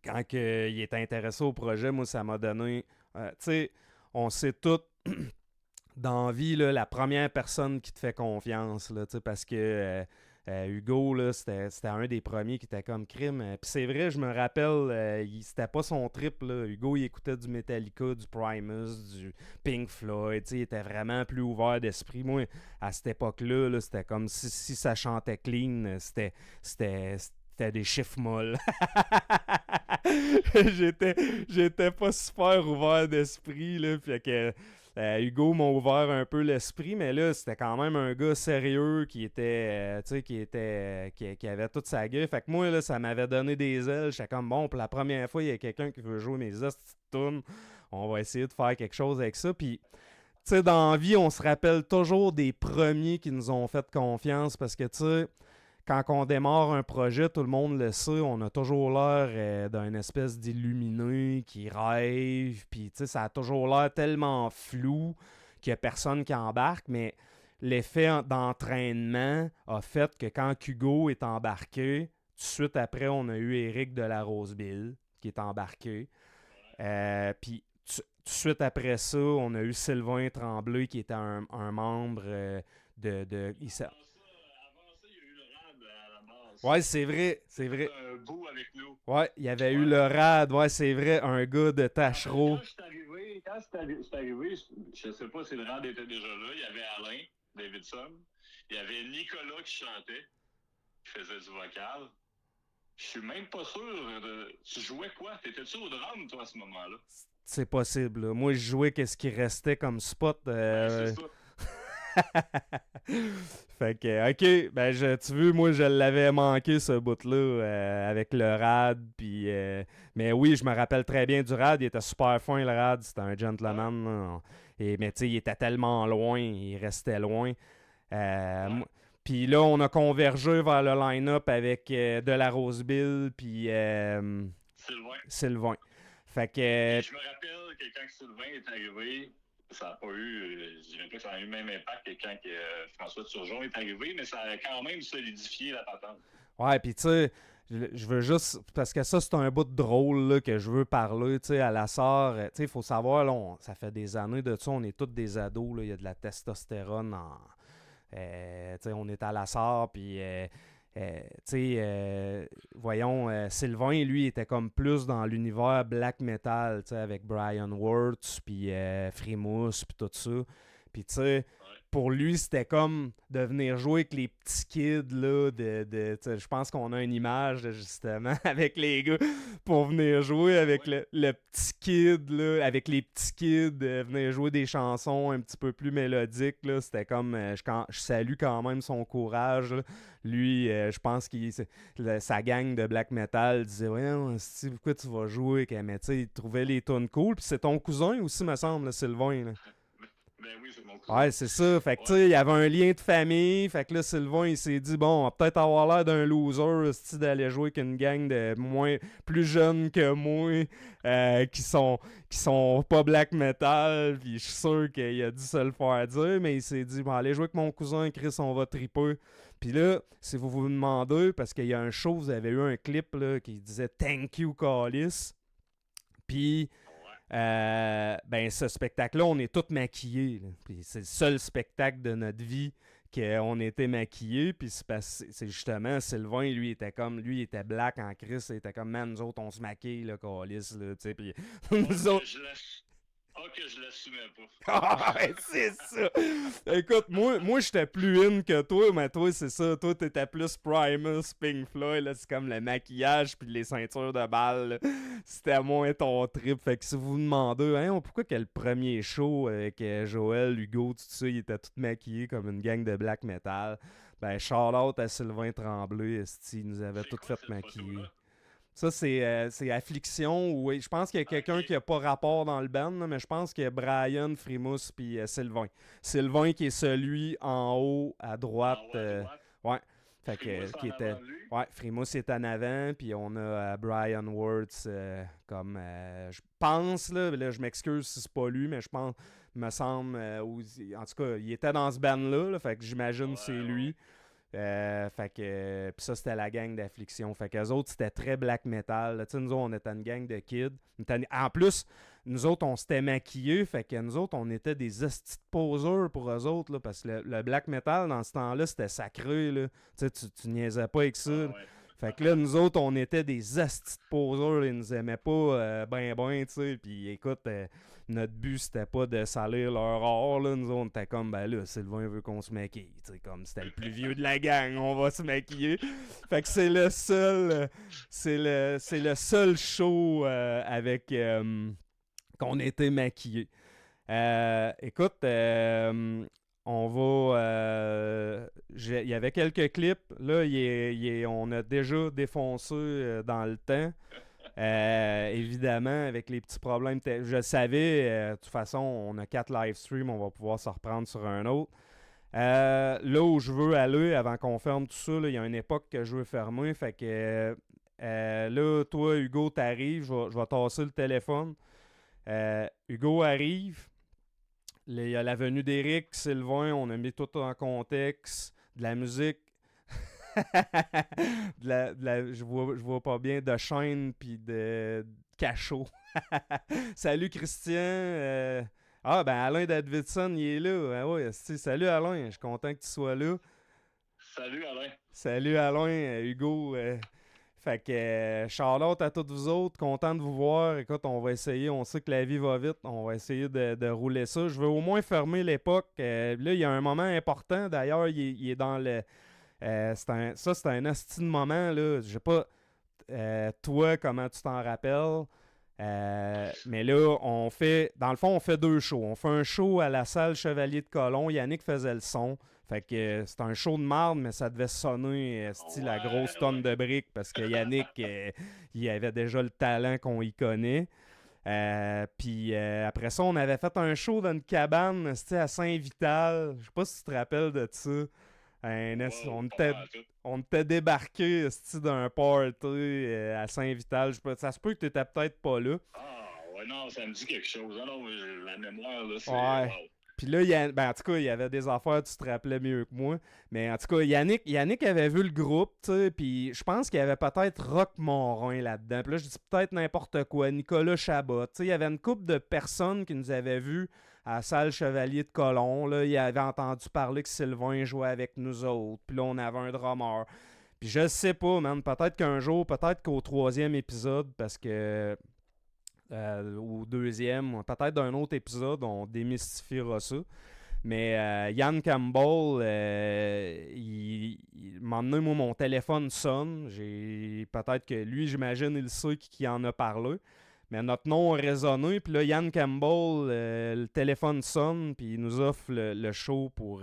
quand il était intéressé au projet, moi, ça m'a donné, tu sais, on sait tout, dans la vie, là, la première personne qui te fait confiance, là, parce que... Hugo, là, c'était un des premiers qui était comme crime. Puis c'est vrai, je me rappelle, c'était pas son trip. Là. Hugo, il écoutait du Metallica, du Primus, du Pink Floyd. Il était vraiment plus ouvert d'esprit. Moi, à cette époque-là, là, c'était comme si ça chantait clean. C'était des chiffres molles. j'étais pas super ouvert d'esprit. Là, fait que... Hugo m'a ouvert un peu l'esprit, mais là, c'était quand même un gars sérieux qui était, qui avait toute sa gueule. Fait que moi, là, ça m'avait donné des ailes. J'étais comme, bon, pour la première fois, il y a quelqu'un qui veut jouer mes hosties de tunes. On va essayer de faire quelque chose avec ça. Puis, tu sais, dans la vie, on se rappelle toujours des premiers qui nous ont fait confiance parce que, tu sais, quand on démarre un projet, tout le monde le sait, on a toujours l'air d'un espèce d'illuminé qui rêve, puis tu sais, ça a toujours l'air tellement flou qu'il n'y a personne qui embarque, mais l'effet d'entraînement a fait que quand Hugo est embarqué, tout de suite après, on a eu Éric de la Roseville qui est embarqué. Puis tout de suite après ça, on a eu Sylvain Tremblay qui était un membre Ouais, c'est vrai. Un bout avec nous. Ouais, il y avait eu le Rad, ouais, c'est vrai, un gars de Tachereau. Quand c'est arrivé, je sais pas si le Rad était déjà là, il y avait Alain Davidson, il y avait Nicolas qui chantait, qui faisait du vocal. Je suis même pas sûr tu jouais quoi? T'étais-tu au drum, toi, à ce moment-là? C'est possible, là. Moi, je jouais qu'est-ce qui restait comme spot. C'est ça. Fait que, ok, ben tu veux, moi je l'avais manqué ce bout-là avec le rad, puis mais oui, je me rappelle très bien du rad, il était super fin le rad, c'était un Ouais, gentleman, là. Et mais tu sais, il était tellement loin, il restait loin. ouais. Puis là, on a convergé vers le line-up avec De La Rose-Bill, puis Sylvain. Sylvain. Fait Puis que, je me rappelle que quand Sylvain est arrivé, ça n'a pas eu, je dirais pas que ça a eu le même impact que quand François Turgeon est arrivé, mais ça a quand même solidifié la patente. ouais, puis tu sais, je veux juste, parce que ça, c'est un bout de drôle là, que je veux parler, tu sais, à la sœur. Tu sais, il faut savoir, là, ça fait des années de ça, on est tous des ados, là, il y a de la testostérone en. Tu sais, on est à la sœur, puis. Tu sais, voyons, Sylvain, lui, était comme plus dans l'univers black metal, tu sais, avec Brian Wirtz, puis Frimousse, puis tout ça. Puis, tu sais, Ouais. pour lui, c'était comme de venir jouer avec les petits kids, là, je pense qu'on a une image, là, justement, avec les gars, pour venir jouer avec Ouais. le petit kid, là, avec les petits kids, venir jouer des chansons un petit peu plus mélodiques, là, c'était comme, je salue quand même son courage, là. Lui, je pense sa gang de black metal disait, ouais, pourquoi tu vas jouer, mais tu sais, il trouvait les tunes cool, puis c'est ton cousin aussi, me semble, là, Sylvain, là. Ben oui, c'est mon cousin. Ouais, c'est ça. Fait que, tu Ouais. sais, il y avait un lien de famille. Fait que là, Sylvain, il s'est dit, bon, on va peut-être avoir l'air d'un loser, si d'aller jouer avec une gang de plus jeunes que moi, qui sont pas black metal. Puis je suis sûr qu'il a dû se le faire dire, mais il s'est dit, bon, allez jouer avec mon cousin, Chris, on va triper. Puis là, si vous vous demandez, parce qu'il y a un show, vous avez eu un clip là, qui disait Thank you, Callis. Puis Ouais. ben ce spectacle-là, on est tous maquillés, là. Puis c'est le seul spectacle de notre vie qu'on était maquillés. Puis c'est justement, Sylvain, lui, il était black en Christ. Il était comme, man, nous autres, on se maquille, là, câlisse, là, tu sais. Puis Oh, nous autres, que je l'assumais pas. ah, ouais, c'est ça. Écoute, moi j'étais plus in que toi, mais toi, c'est ça. Toi, t'étais plus Primus, Pink Floyd. Là, c'est comme le maquillage puis les ceintures de balles. Là. C'était moins ton trip. Fait que si vous vous demandez, hein, pourquoi que le premier show avec Joël, Hugo, tout ça, ils étaient tous maquillés comme une gang de black metal, ben, shout out à Sylvain Tremblay, esti, il nous avait C'est tout quoi fait cette maquiller. photo-là? Ça, c'est Affliction. Oui, je pense qu'il y a Ok. quelqu'un qui n'a pas rapport dans le band, là, mais je pense qu'il y a Brian, Frimousse puis Sylvain. Sylvain qui est celui en haut à droite. En haut à droite. Ouais. Fait que, Frimousse qui en était. avant de lui. Ouais, Frimousse est en avant, puis on a Brian Wirtz comme. Je pense, là, je m'excuse si c'est pas lui, mais je pense, me semble. En tout cas, il était dans ce band-là, là, fait que j'imagine Ouais, que c'est ouais, ouais. lui. Fait que puis ça c'était la gang d'Affliction. Fait qu'eux autres c'était très black metal. Tu sais, nous autres on était une gang de kids. En plus, nous autres on s'était maquillés. Fait que nous autres on était des estis de poseurs pour eux autres là, parce que le black metal dans ce temps-là c'était sacré là. Tu sais, tu niaisais pas avec ça. Ah ouais. Fait que là, nous autres, on était des astis de poseurs, ils nous aimaient pas ben, tu sais. Puis écoute, notre but, c'était pas de salir leur or, là. Nous autres, on était comme, ben là, Sylvain veut qu'on se maquille, tu sais, comme c'était le plus vieux de la gang, on va se maquiller. Fait que c'est le seul, c'est le seul show avec qu'on était maquillés. Écoute, on va. Il y avait quelques clips. Là, on a déjà défoncé dans le temps. Évidemment, avec les petits problèmes. Je savais, de toute façon, on a 4 live streams, on va pouvoir se reprendre sur un autre. Là où je veux aller, avant qu'on ferme tout ça, il y a une époque que je veux fermer. Fait que là, toi, Hugo, t'arrives, je vais tasser le téléphone. Hugo arrive. Il y a la venue d'Éric, Sylvain, on a mis tout en contexte. De la musique. Je vois pas bien de chaîne puis de cachot. Salut Christian. Ah ben Alain Davidson, il est là. Ah ouais, salut Alain, je suis content que tu sois là. Salut Alain. Salut Alain, Hugo. Fait que shout-out à toutes vous autres, content de vous voir. Écoute, on va essayer, on sait que la vie va vite, on va essayer de rouler ça. Je veux au moins fermer l'époque. Là, il y a un moment important, d'ailleurs, il est dans le... c'est un asti de moment, là. Je sais pas, toi, comment tu t'en rappelles. Mais là, dans le fond, on fait 2 shows. On fait un show à la salle Chevalier de Colomb. Yannick faisait le son. Fait que c'était un show de marde, mais ça devait sonner style la grosse tonne de briques parce que Yannick, il avait déjà le talent qu'on y connaît. Puis après ça, on avait fait un show dans une cabane à Saint-Vital. Je sais pas si tu te rappelles de ça. On était débarqués d'un party à Saint-Vital. Ça se peut que tu étais peut-être pas là. Ouais, non, ça me dit quelque chose. Ah non, la mémoire, là, c'est... Ouais. Wow. Puis là, en tout cas, il y avait des affaires, tu te rappelais mieux que moi. Mais en tout cas, Yannick avait vu le groupe, tu sais, puis je pense qu'il y avait peut-être Rock Morin là-dedans. Puis là, je dis peut-être n'importe quoi, Nicolas Chabot. Tu sais, il y avait une couple de personnes qui nous avaient vus à la salle Chevalier de Colomb. Là, il avait entendu parler que Sylvain jouait avec nous autres. Puis là, on avait un drummer. Puis je sais pas, man, peut-être qu'un jour, peut-être qu'au 3e épisode, parce que... au 2e, peut-être d'un autre épisode, on démystifiera ça. Mais Yann Campbell, il m'a emmené, moi, mon téléphone sonne. Peut-être que lui, j'imagine, il sait qui en a parlé. Mais notre nom a résonné. Puis là, Yann Campbell, le téléphone sonne. Puis il nous offre le show pour...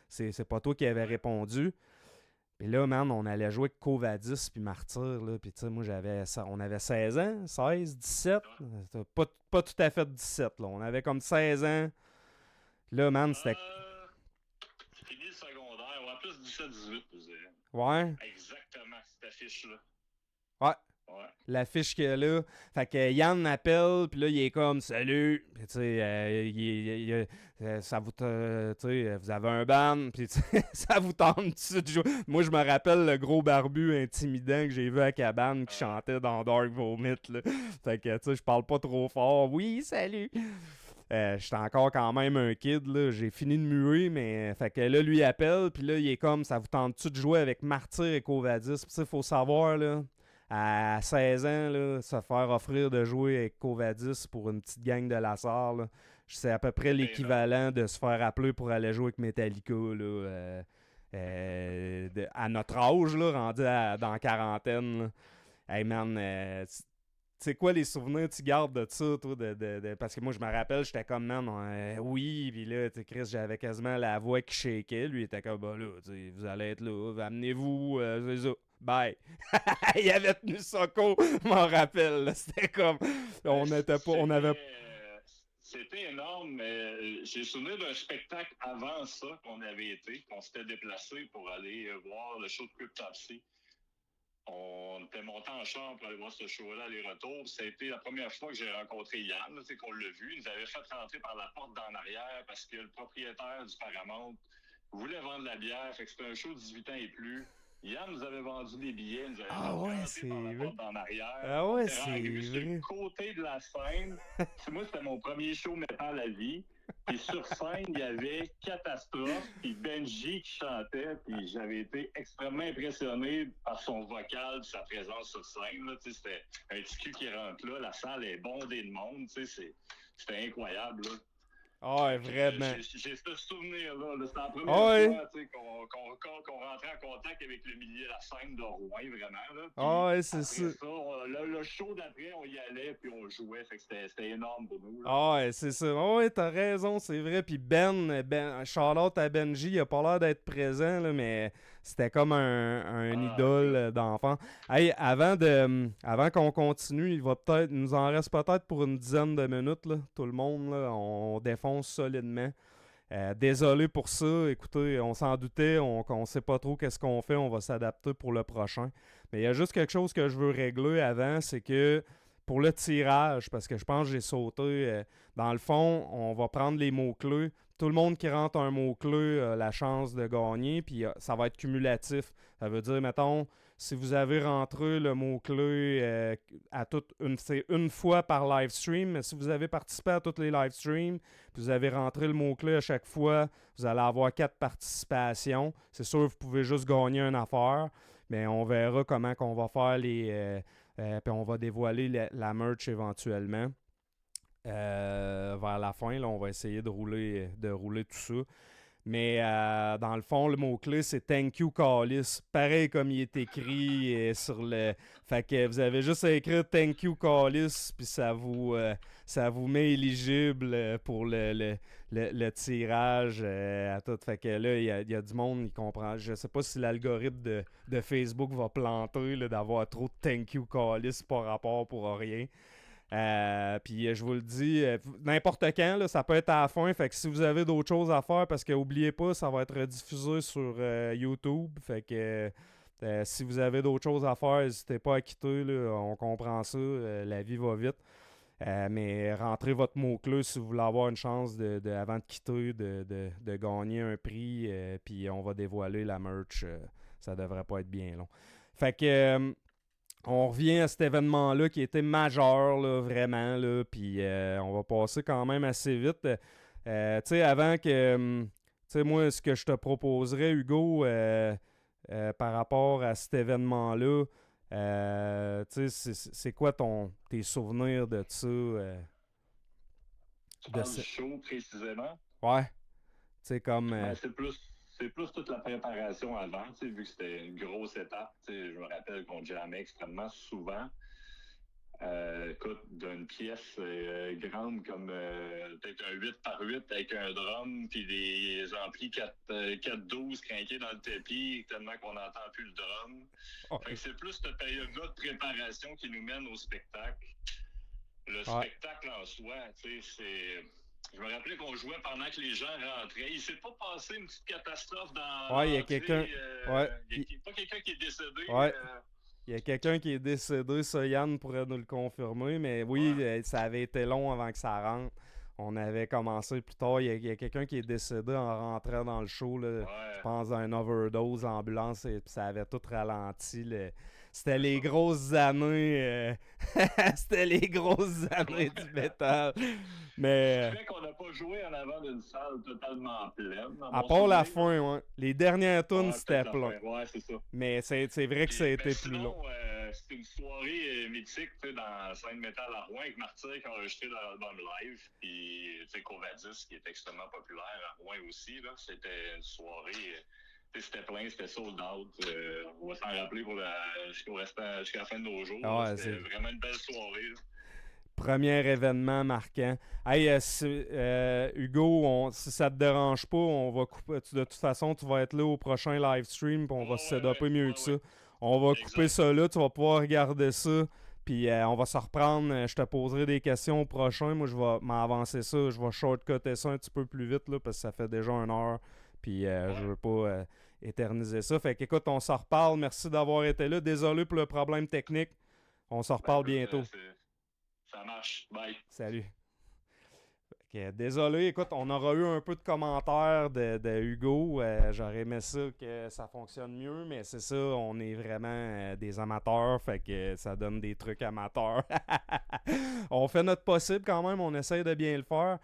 c'est pas toi qui avais répondu. Puis là, man, on allait jouer avec Covadis puis Martyr, là. Puis tu sais, moi, on avait 16 ans, 16, 17. Pas tout à fait 17, là. On avait comme 16 ans. Là, man, c'était... C'est fini le secondaire. Ouais, plus 17-18, vous dirais. Ouais. Exactement, cette affiche-là. Ouais. Ouais. L'affiche qu'il y a là. Fait que Yann m'appelle, puis là, il est comme « Salut! » Puis tu sais, ça vous... tu sais, vous avez un band, puis ça vous tente de jouer. Moi, je me rappelle le gros barbu intimidant que j'ai vu à la cabane qui chantait dans Dark Vomit, là. Fait que, tu sais, je parle pas trop fort. « Oui, salut! » J'étais encore quand même un kid, là. J'ai fini de muer, mais... Fait que là, lui, il appelle, puis là, il est comme « Ça vous tente-tu de jouer avec Martyr et Covadis? » Puis tu sais, faut savoir, là... À 16 ans, là, se faire offrir de jouer avec Covadis pour une petite gang de Lassar, c'est à peu près l'équivalent de se faire appeler pour aller jouer avec Metallica là, à notre âge, là, rendu dans la quarantaine. Là. Hey man, tu sais quoi les souvenirs tu gardes de ça, toi, parce que moi je me rappelle, j'étais comme man, oui, puis là, Chris, j'avais quasiment la voix qui shakeait, lui il était comme bah là, vous allez être là, amenez-vous, c'est ça. Bye. Il avait tenu Soko, je m'en rappelle. Là. C'était comme. On avait. C'était énorme, mais j'ai souvenir d'un spectacle avant ça qu'on avait été, qu'on s'était déplacé pour aller voir le show de Cryptopsy. On était monté en chambre pour aller voir ce show-là, aller-retour. Ça a été la première fois que j'ai rencontré Yann, qu'on l'a vu. Il nous avait fait rentrer par la porte d'en arrière parce que le propriétaire du Paramount voulait vendre la bière. Fait que c'était un show de 18 ans et plus. Yann nous avait vendu des billets, nous avait rentré par la porte en arrière. Ah ouais, c'est vrai. Sur le côté de la scène. Moi, c'était mon premier show métal à vie. Puis sur scène, il y avait Catastrophe, puis Benji qui chantait, puis j'avais été extrêmement impressionné par son vocal, sa présence sur scène. Là. C'était un petit cul qui rentre là, la salle est bondée de monde, c'était incroyable. Là. Ah, ouais, vraiment. J'ai ce souvenir-là. C'était la première fois qu'on rentrait en contact avec le milieu de la scène de Rouen, vraiment. Là. Ah, ouais, c'est ça. Le show d'après, on y allait puis on jouait. Fait que c'était énorme pour nous. Là. Ah, ouais, c'est ça. Ah, ouais, t'as raison, c'est vrai. Puis Charlotte à Benji, il a pas l'air d'être présent, là, mais c'était comme un idole d'enfant. Hey, avant qu'on continue, nous en reste peut-être pour une dizaine de minutes, là, tout le monde, là, on défonce solidement. Désolé pour ça, écoutez, on s'en doutait, on sait pas trop qu'est-ce qu'on fait, on va s'adapter pour le prochain. Mais il y a juste quelque chose que je veux régler avant, c'est que pour le tirage, parce que je pense que j'ai sauté, dans le fond, on va prendre les mots-clés. Tout le monde qui rentre un mot-clé a la chance de gagner, puis ça va être cumulatif. Ça veut dire, mettons, si vous avez rentré le mot-clé c'est une fois par live stream, mais si vous avez participé à tous les live streams, puis vous avez rentré le mot-clé à chaque fois, vous allez avoir 4 participations. C'est sûr, vous pouvez juste gagner une affaire, mais on verra comment qu'on va faire puis on va dévoiler la merch éventuellement. Vers la fin, là, on va essayer de rouler tout ça. Mais dans le fond, le mot-clé, c'est Thank you, Callis. Pareil comme il est écrit sur le. Fait que vous avez juste à écrire Thank you, Callis, puis ça vous met éligible pour le tirage à tout. Fait que là, il y a du monde qui comprend. Je sais pas si l'algorithme de Facebook va planter là, d'avoir trop de Thank you, Callis par rapport pour rien. Puis je vous le dis, n'importe quand, là, ça peut être à la fin. Fait que si vous avez d'autres choses à faire, parce que oubliez pas, ça va être rediffusé sur YouTube. Fait que si vous avez d'autres choses à faire, n'hésitez pas à quitter. Là, on comprend ça. La vie va vite. Mais rentrez votre mot-clé si vous voulez avoir une chance avant de quitter, de gagner un prix. Puis on va dévoiler la merch. Ça devrait pas être bien long. Fait que. On revient à cet événement-là qui était majeur, là, vraiment, là, puis on va passer quand même assez vite. Tu sais, avant que... tu sais, moi, ce que je te proposerais, Hugo, par rapport à cet événement-là, tu sais, c'est quoi tes souvenirs de ça? Tu parles du show précisément? Ouais. Tu sais, comme... C'est plus toute la préparation avant, vu que c'était une grosse étape. Je me rappelle qu'on jammait extrêmement souvent. Écoute, d'une pièce grande comme peut-être un 8 par 8 avec un drum puis des amplis 4-12 crinqués dans le tapis tellement qu'on n'entend plus le drum. Fait que c'est plus cette période-là de préparation qui nous mène au spectacle. Le spectacle en soi, c'est... Je me rappelais qu'on jouait pendant que les gens rentraient. Il s'est pas passé une petite catastrophe dans... Ouais, il y a quelqu'un... Il n'y a pas quelqu'un qui est décédé. Ouais. Il y a quelqu'un qui est décédé, ça Yann pourrait nous le confirmer, mais oui, ça avait été long avant que ça rentre. On avait commencé plus tard. Il y a quelqu'un qui est décédé en rentrant dans le show, là, je pense, d'un overdose, ambulance, et puis ça avait tout ralenti. C'était les grosses années. C'était les grosses années du métal. Mais. C'est vrai qu'on n'a pas joué en avant d'une salle totalement pleine. À part la fin, ouais. Les dernières tunes, c'était plein. Ouais, c'est ça. Mais c'est vrai que ça a été plus long. C'était une soirée mythique dans la scène métal à Rouen avec Martyr qui a enregistré leur album live. Puis, Covadis qui est extrêmement populaire à Rouen aussi. Là. C'était une soirée. C'était plein, c'était sold out. On va s'en rappeler jusqu'à la fin de nos jours. Ah ouais, c'était vraiment une belle soirée. Là. Premier événement marquant. Hey, Hugo, si ça te dérange pas, on va couper. De toute façon, tu vas être là au prochain live stream, puis on va se setuper mieux que ça. On va couper ça là, tu vas pouvoir regarder ça. Puis on va se reprendre. Je te poserai des questions au prochain. Moi, je vais m'avancer ça. Je vais shortcutter ça un petit peu plus vite là, parce que ça fait déjà 1 heure. Puis je veux pas éterniser ça. Fait qu'écoute, on s'en reparle. Merci d'avoir été là. Désolé pour le problème technique. On s'en reparle bientôt. Ça marche. Bye. Salut. Okay, désolé, écoute, on aura eu un peu de commentaires de Hugo. J'aurais aimé ça que ça fonctionne mieux, mais c'est ça, on est vraiment des amateurs, fait que ça donne des trucs amateurs. On fait notre possible quand même, on essaye de bien le faire.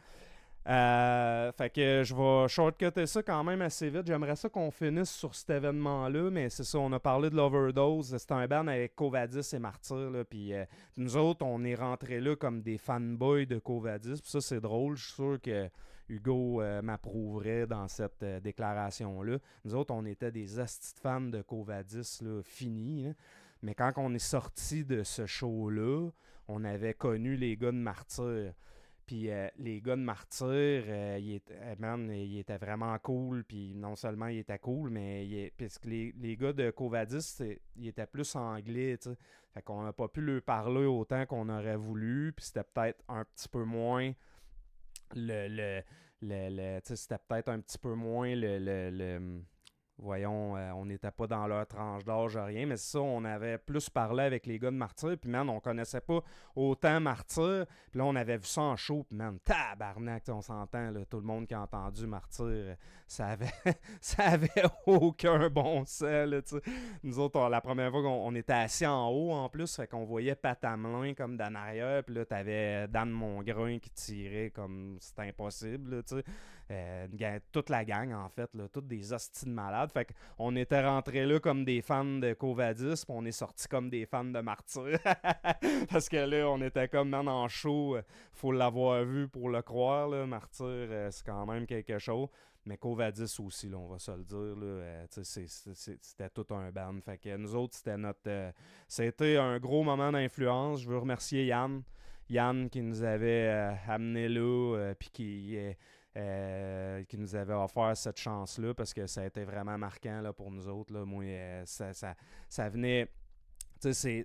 Fait que je vais shortcutter ça quand même assez vite. J'aimerais ça qu'on finisse sur cet événement-là, mais c'est ça, on a parlé de l'Overdose. C'était un band avec Covadis et Martyr. Puis nous autres, on est rentrés là comme des fanboys de Covadis. Puis ça, c'est drôle. Je suis sûr que Hugo m'approuverait dans cette déclaration-là. Nous autres, on était des astis de fans de Covadis là, finis. Là. Mais quand on est sorti de ce show-là, on avait connu les gars de Martyr. Puis les gars de Martyr, ils étaient vraiment cool. Puis non seulement ils étaient cool, mais parce que les gars de Covadis, ils étaient plus anglais, tu sais. Fait qu'on n'a pas pu leur parler autant qu'on aurait voulu. Puis c'était peut-être un petit peu moins c'était peut-être un petit peu moins voyons, on n'était pas dans leur tranche d'âge, rien, mais c'est ça, on avait plus parlé avec les gars de Martyr, puis man, on connaissait pas autant Martyr, puis là, on avait vu ça en show, puis man, tabarnak, on s'entend, là, tout le monde qui a entendu Martyr, ça avait aucun bon sens, là, tu sais. Nous autres, la première fois qu'on était assis en haut, en plus, fait qu'on voyait Pat Hamelin comme d'en arrière, puis là, t'avais Dan Mongrain qui tirait comme c'était impossible, là, tu sais. Toute la gang, en fait, là, toutes des hosties de malades. Fait qu'on était rentrés là comme des fans de Covadis, puis on est sortis comme des fans de Martyr. Parce que là, on était comme, man, en show, faut l'avoir vu pour le croire, là. Martyr, c'est quand même quelque chose. Mais Covadis aussi, là, on va se le dire. Là, c'était tout un band. Fait que nous autres, c'était un gros moment d'influence. Je veux remercier Yann. Yann qui nous avait amené là, puis qui nous avait offert cette chance-là, parce que ça a été vraiment marquant là, pour nous autres. Là. Moi, ça venait...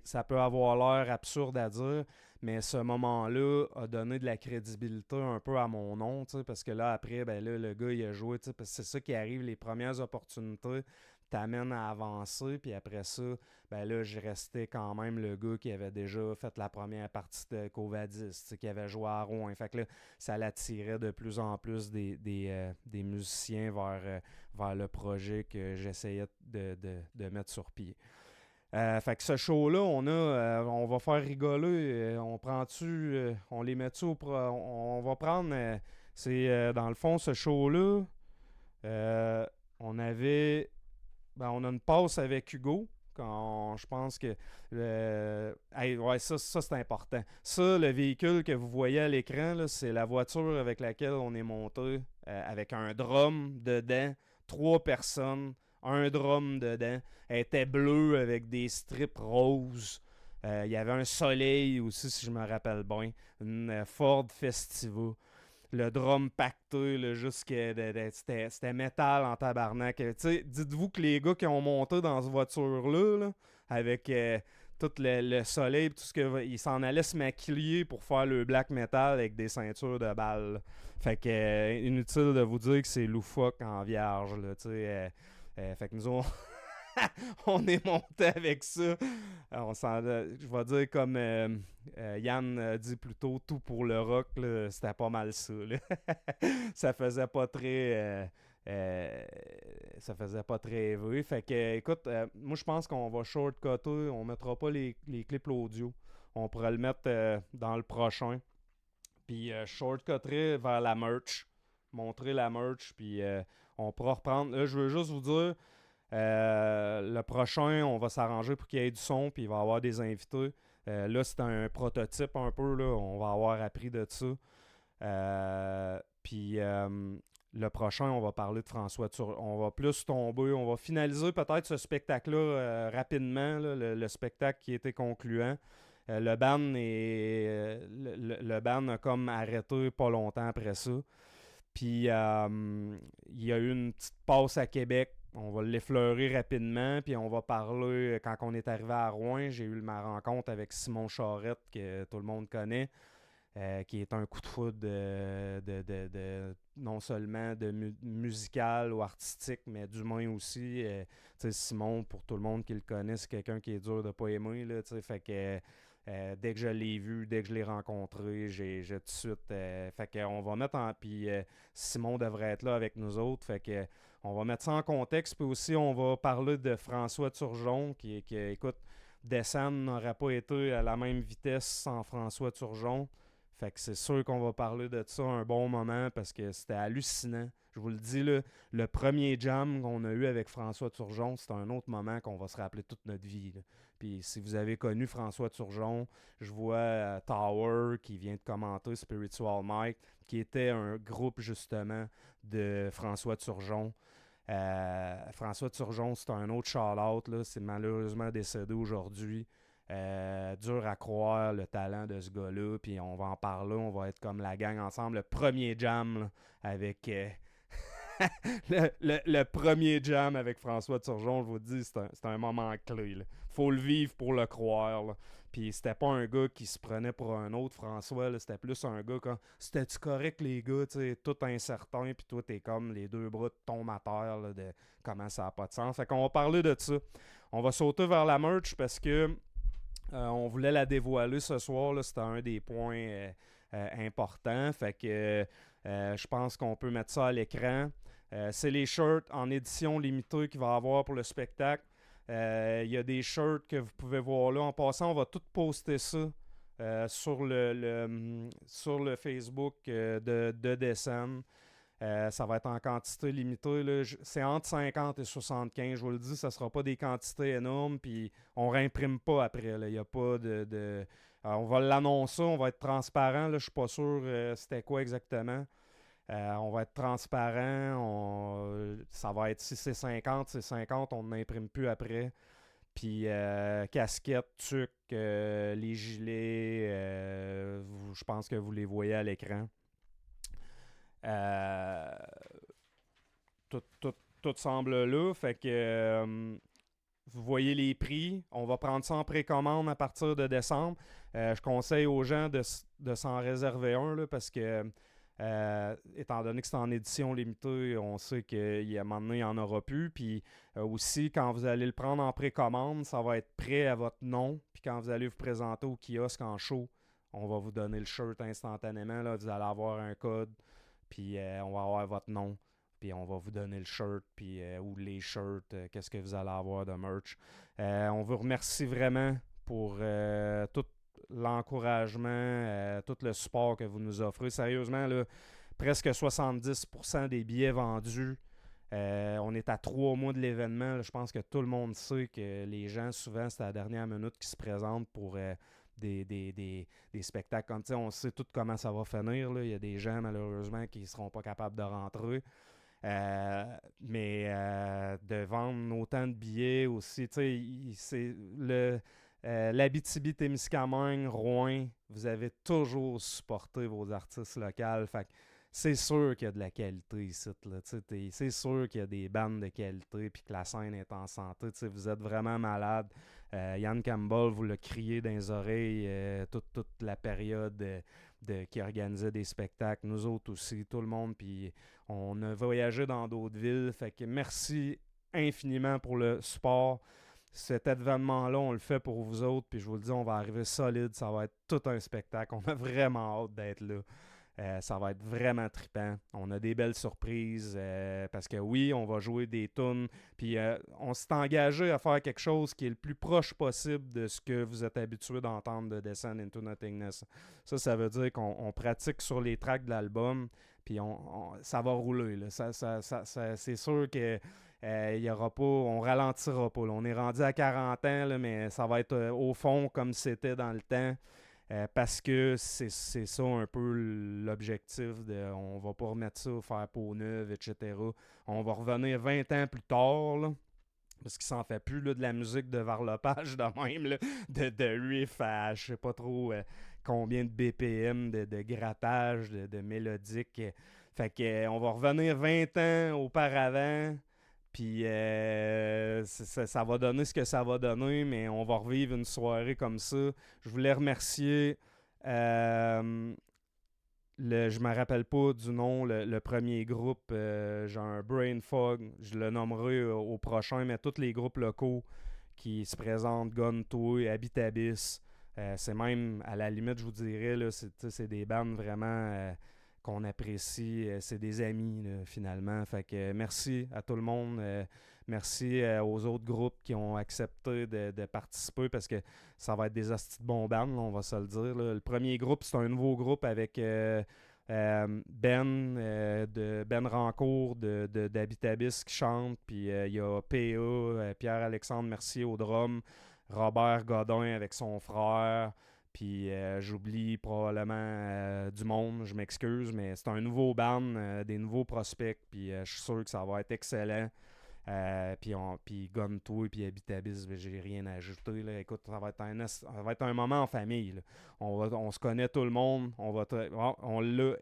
Ça peut avoir l'air absurde à dire, mais ce moment-là a donné de la crédibilité un peu à mon nom, parce que là, après, ben là, le gars, il a joué, parce que c'est ça qui arrive, les premières opportunités t'amènent à avancer, puis après ça, ben là, je restais quand même le gars qui avait déjà fait la première partie de Covadis, qui avait joué à Rouen. Fait que là, ça l'attirait de plus en plus des musiciens vers le projet que j'essayais de mettre sur pied. Fait que ce show-là, on va faire rigoler. On les met-tu on va prendre, dans le fond, ce show-là, on avait, on a une passe avec Hugo. Je pense que, ouais, ça c'est important. Ça, le véhicule que vous voyez à l'écran, là, c'est la voiture avec laquelle on est monté, avec un drum dedans, 3 personnes, un drum dedans. Elle était bleue avec des strips roses. Il y avait un soleil aussi, si je me rappelle bien. Une Ford Festiva. Le drum pacté, c'était métal en tabarnak. Dites-vous que les gars qui ont monté dans cette voiture-là, là, avec tout le soleil, tout ce que ils s'en allaient se maquiller pour faire le black metal avec des ceintures de balles. Fait que inutile de vous dire que c'est loufoque en vierge. Là, fait que nous on est monté avec ça. Je vais dire comme Yann dit plus tôt, tout pour le rock, là, c'était pas mal ça. Là. Ça faisait pas très... ça faisait pas très vrai. Fait que, écoute, moi je pense qu'on va shortcutter, on mettra pas les clips audio. On pourrait le mettre dans le prochain. Puis shortcutterai vers la merch. Montrer la merch, puis on pourra reprendre. Là, je veux juste vous dire... le prochain, on va s'arranger pour qu'il y ait du son, puis il va y avoir des invités. Là, c'est un prototype un peu, là. On va avoir appris de ça. Puis le prochain, on va parler de François Turgeon. On va plus tomber, on va finaliser peut-être ce spectacle-là rapidement, là, le spectacle qui était concluant. Le band a comme arrêté pas longtemps après ça. Puis il y a eu une petite passe à Québec. On va l'effleurer rapidement, puis on va parler, quand on est arrivé à Rouen, j'ai eu ma rencontre avec Simon Charette, que tout le monde connaît, qui est un coup de foudre non seulement musical ou artistique, mais d'humain aussi. Simon, pour tout le monde qui le connaît, c'est quelqu'un qui est dur de pas aimer, là, fait que... dès que je l'ai vu, dès que je l'ai rencontré, j'ai tout de suite... fait qu'on va mettre en... Puis Simon devrait être là avec nous autres. Fait que on va mettre ça en contexte. Puis aussi, on va parler de François Turgeon, qui écoute, descendre n'aurait pas été à la même vitesse sans François Turgeon. Fait que c'est sûr qu'on va parler de ça un bon moment parce que c'était hallucinant. Je vous le dis, là, le premier jam qu'on a eu avec François Turgeon, c'est un autre moment qu'on va se rappeler toute notre vie. Là. Puis si vous avez connu François Turgeon, je vois Tower qui vient de commenter Spiritual Mike, qui était un groupe justement de François Turgeon. François Turgeon, c'est un autre shout-out, là, c'est malheureusement décédé aujourd'hui. Dur à croire le talent de ce gars-là, puis on va en parler, on va être comme la gang ensemble. Le premier jam là, avec... le premier jam avec François Turgeon, je vous dis, c'est un moment clé. Là. Faut le vivre pour le croire. Là. Puis c'était pas un gars qui se prenait pour un autre François, là. C'était plus un gars comme c'était-tu correct les gars, tu sais, tout incertain, puis toi t'es comme les deux bras de tombent à terre là, de comment ça n'a pas de sens. Fait qu'on va parler de ça. On va sauter vers la merch parce que on voulait la dévoiler ce soir, là, c'était un des points importants. Fait que je pense qu'on peut mettre ça à l'écran. C'est les shirts en édition limitée qu'il va y avoir pour le spectacle. Il y a des shirts que vous pouvez voir là. En passant, on va tout poster ça sur le Facebook de Descend. Ça va être en quantité limitée. Là. C'est entre 50 et 75. Je vous le dis, ça ne sera pas des quantités énormes. Puis on ne réimprime pas après. Il n'y a pas de on va l'annoncer, on va être transparent. Je ne suis pas sûr c'était quoi exactement. On va être transparent. Ça va être si c'est 50, on n'imprime plus après. Puis casquette, tuc, les gilets, je pense que vous les voyez à l'écran. Tout, tout, tout semble là. Fait que vous voyez les prix. On va prendre ça en précommande à partir de décembre. Je conseille aux gens de s'en réserver un là, parce que étant donné que c'est en édition limitée, on sait qu'à un moment donné, il n'y en aura plus. Puis aussi, quand vous allez le prendre en précommande, ça va être prêt à votre nom. Puis quand vous allez vous présenter au kiosque en show, on va vous donner le shirt instantanément. Là. Vous allez avoir un code, puis on va avoir votre nom. Puis on va vous donner le shirt, puis, ou les shirts, qu'est-ce que vous allez avoir de merch. On vous remercie vraiment pour tout l'encouragement, tout le support que vous nous offrez. Sérieusement, là, presque 70% des billets vendus. On est à 3 mois de l'événement. Là. Je pense que tout le monde sait que les gens, souvent, c'est à la dernière minute qui se présentent pour des spectacles comme ça. On sait tout comment ça va finir. Là. Il y a des gens, malheureusement, qui ne seront pas capables de rentrer. Mais de vendre autant de billets aussi, tu sais, c'est l'Abitibi-Témiscamingue, Rouen, vous avez toujours supporté vos artistes locaux. Fait que c'est sûr qu'il y a de la qualité ici. Là, c'est sûr qu'il y a des bandes de qualité puis que la scène est en santé. Vous êtes vraiment malade. Yann Campbell vous l'a crié dans les oreilles toute la période qui organisait des spectacles. Nous autres aussi, tout le monde. Puis on a voyagé dans d'autres villes. Fait que merci infiniment pour le support. Cet événement-là, on le fait pour vous autres, puis je vous le dis, on va arriver solide, ça va être tout un spectacle. On a vraiment hâte d'être là. Ça va être vraiment trippant. On a des belles surprises parce que oui, on va jouer des tunes. Puis on s'est engagé à faire quelque chose qui est le plus proche possible de ce que vous êtes habitué d'entendre de Descend into Nothingness. Ça veut dire qu'on pratique sur les tracks de l'album. Puis ça va rouler. Là. C'est sûr que y aura pas, on ralentira pas. Là. On est rendu à 40 ans, là, mais ça va être au fond comme c'était dans le temps. Parce que c'est ça un peu l'objectif. On va pas remettre ça, faire peau neuve, etc. On va revenir 20 ans plus tard, là, parce qu'il s'en fait plus là, de la musique de varlopage de même, là, de riff à je sais pas trop combien de BPM, de grattage, de mélodique. Fait que on va revenir 20 ans auparavant. Puis ça va donner ce que ça va donner, mais on va revivre une soirée comme ça. Je voulais remercier, je me rappelle pas du nom, le premier groupe, j'ai un brain fog, je le nommerai au prochain, mais tous les groupes locaux qui se présentent, Gun Toy, Habitabis, c'est même, à la limite, je vous dirais, là, c'est des bandes vraiment qu'on apprécie. C'est des amis, là, finalement. Fait que merci à tout le monde. Merci aux autres groupes qui ont accepté de participer parce que ça va être des hosties de bons bands, on va se le dire. Là. Le premier groupe, c'est un nouveau groupe avec Ben Rancourt d'Habitabis qui chante. Puis il y a PA, Pierre-Alexandre Mercier au drum, Robert Godin avec son frère. Puis j'oublie probablement du monde, je m'excuse, mais c'est un nouveau band, des nouveaux prospects, puis je suis sûr que ça va être excellent. Puis Guntoy puis Habitabis, j'ai rien à ajouter. Là. Écoute, ça va être un moment en famille. Là. On se connaît tout le monde. On l'a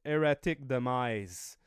Erratic Demise.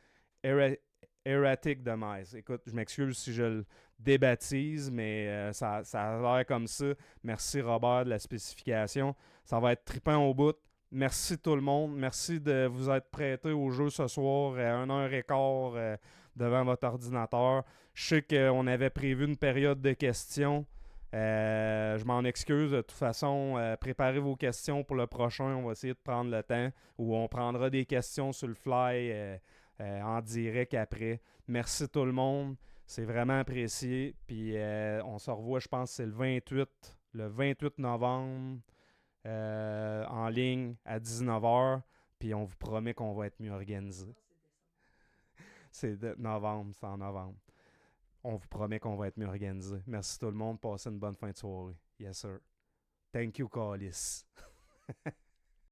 Erratic Demise. Écoute, je m'excuse si je le débaptise, mais ça a l'air comme ça. Merci Robert de la spécification. Ça va être trippant au bout. Merci tout le monde. Merci de vous être prêté au jeu ce soir à 1h15 devant votre ordinateur. Je sais qu'on avait prévu une période de questions. Je m'en excuse. De toute façon, préparez vos questions pour le prochain. On va essayer de prendre le temps ou on prendra des questions sur le fly en direct après. Merci tout le monde. C'est vraiment apprécié. Puis on se revoit, je pense, c'est le 28 novembre en ligne à 19h. Puis on vous promet qu'on va être mieux organisé. C'est novembre, c'est en novembre. On vous promet qu'on va être mieux organisé. Merci tout le monde. Passez une bonne fin de soirée. Yes, sir. Thank you, Callis.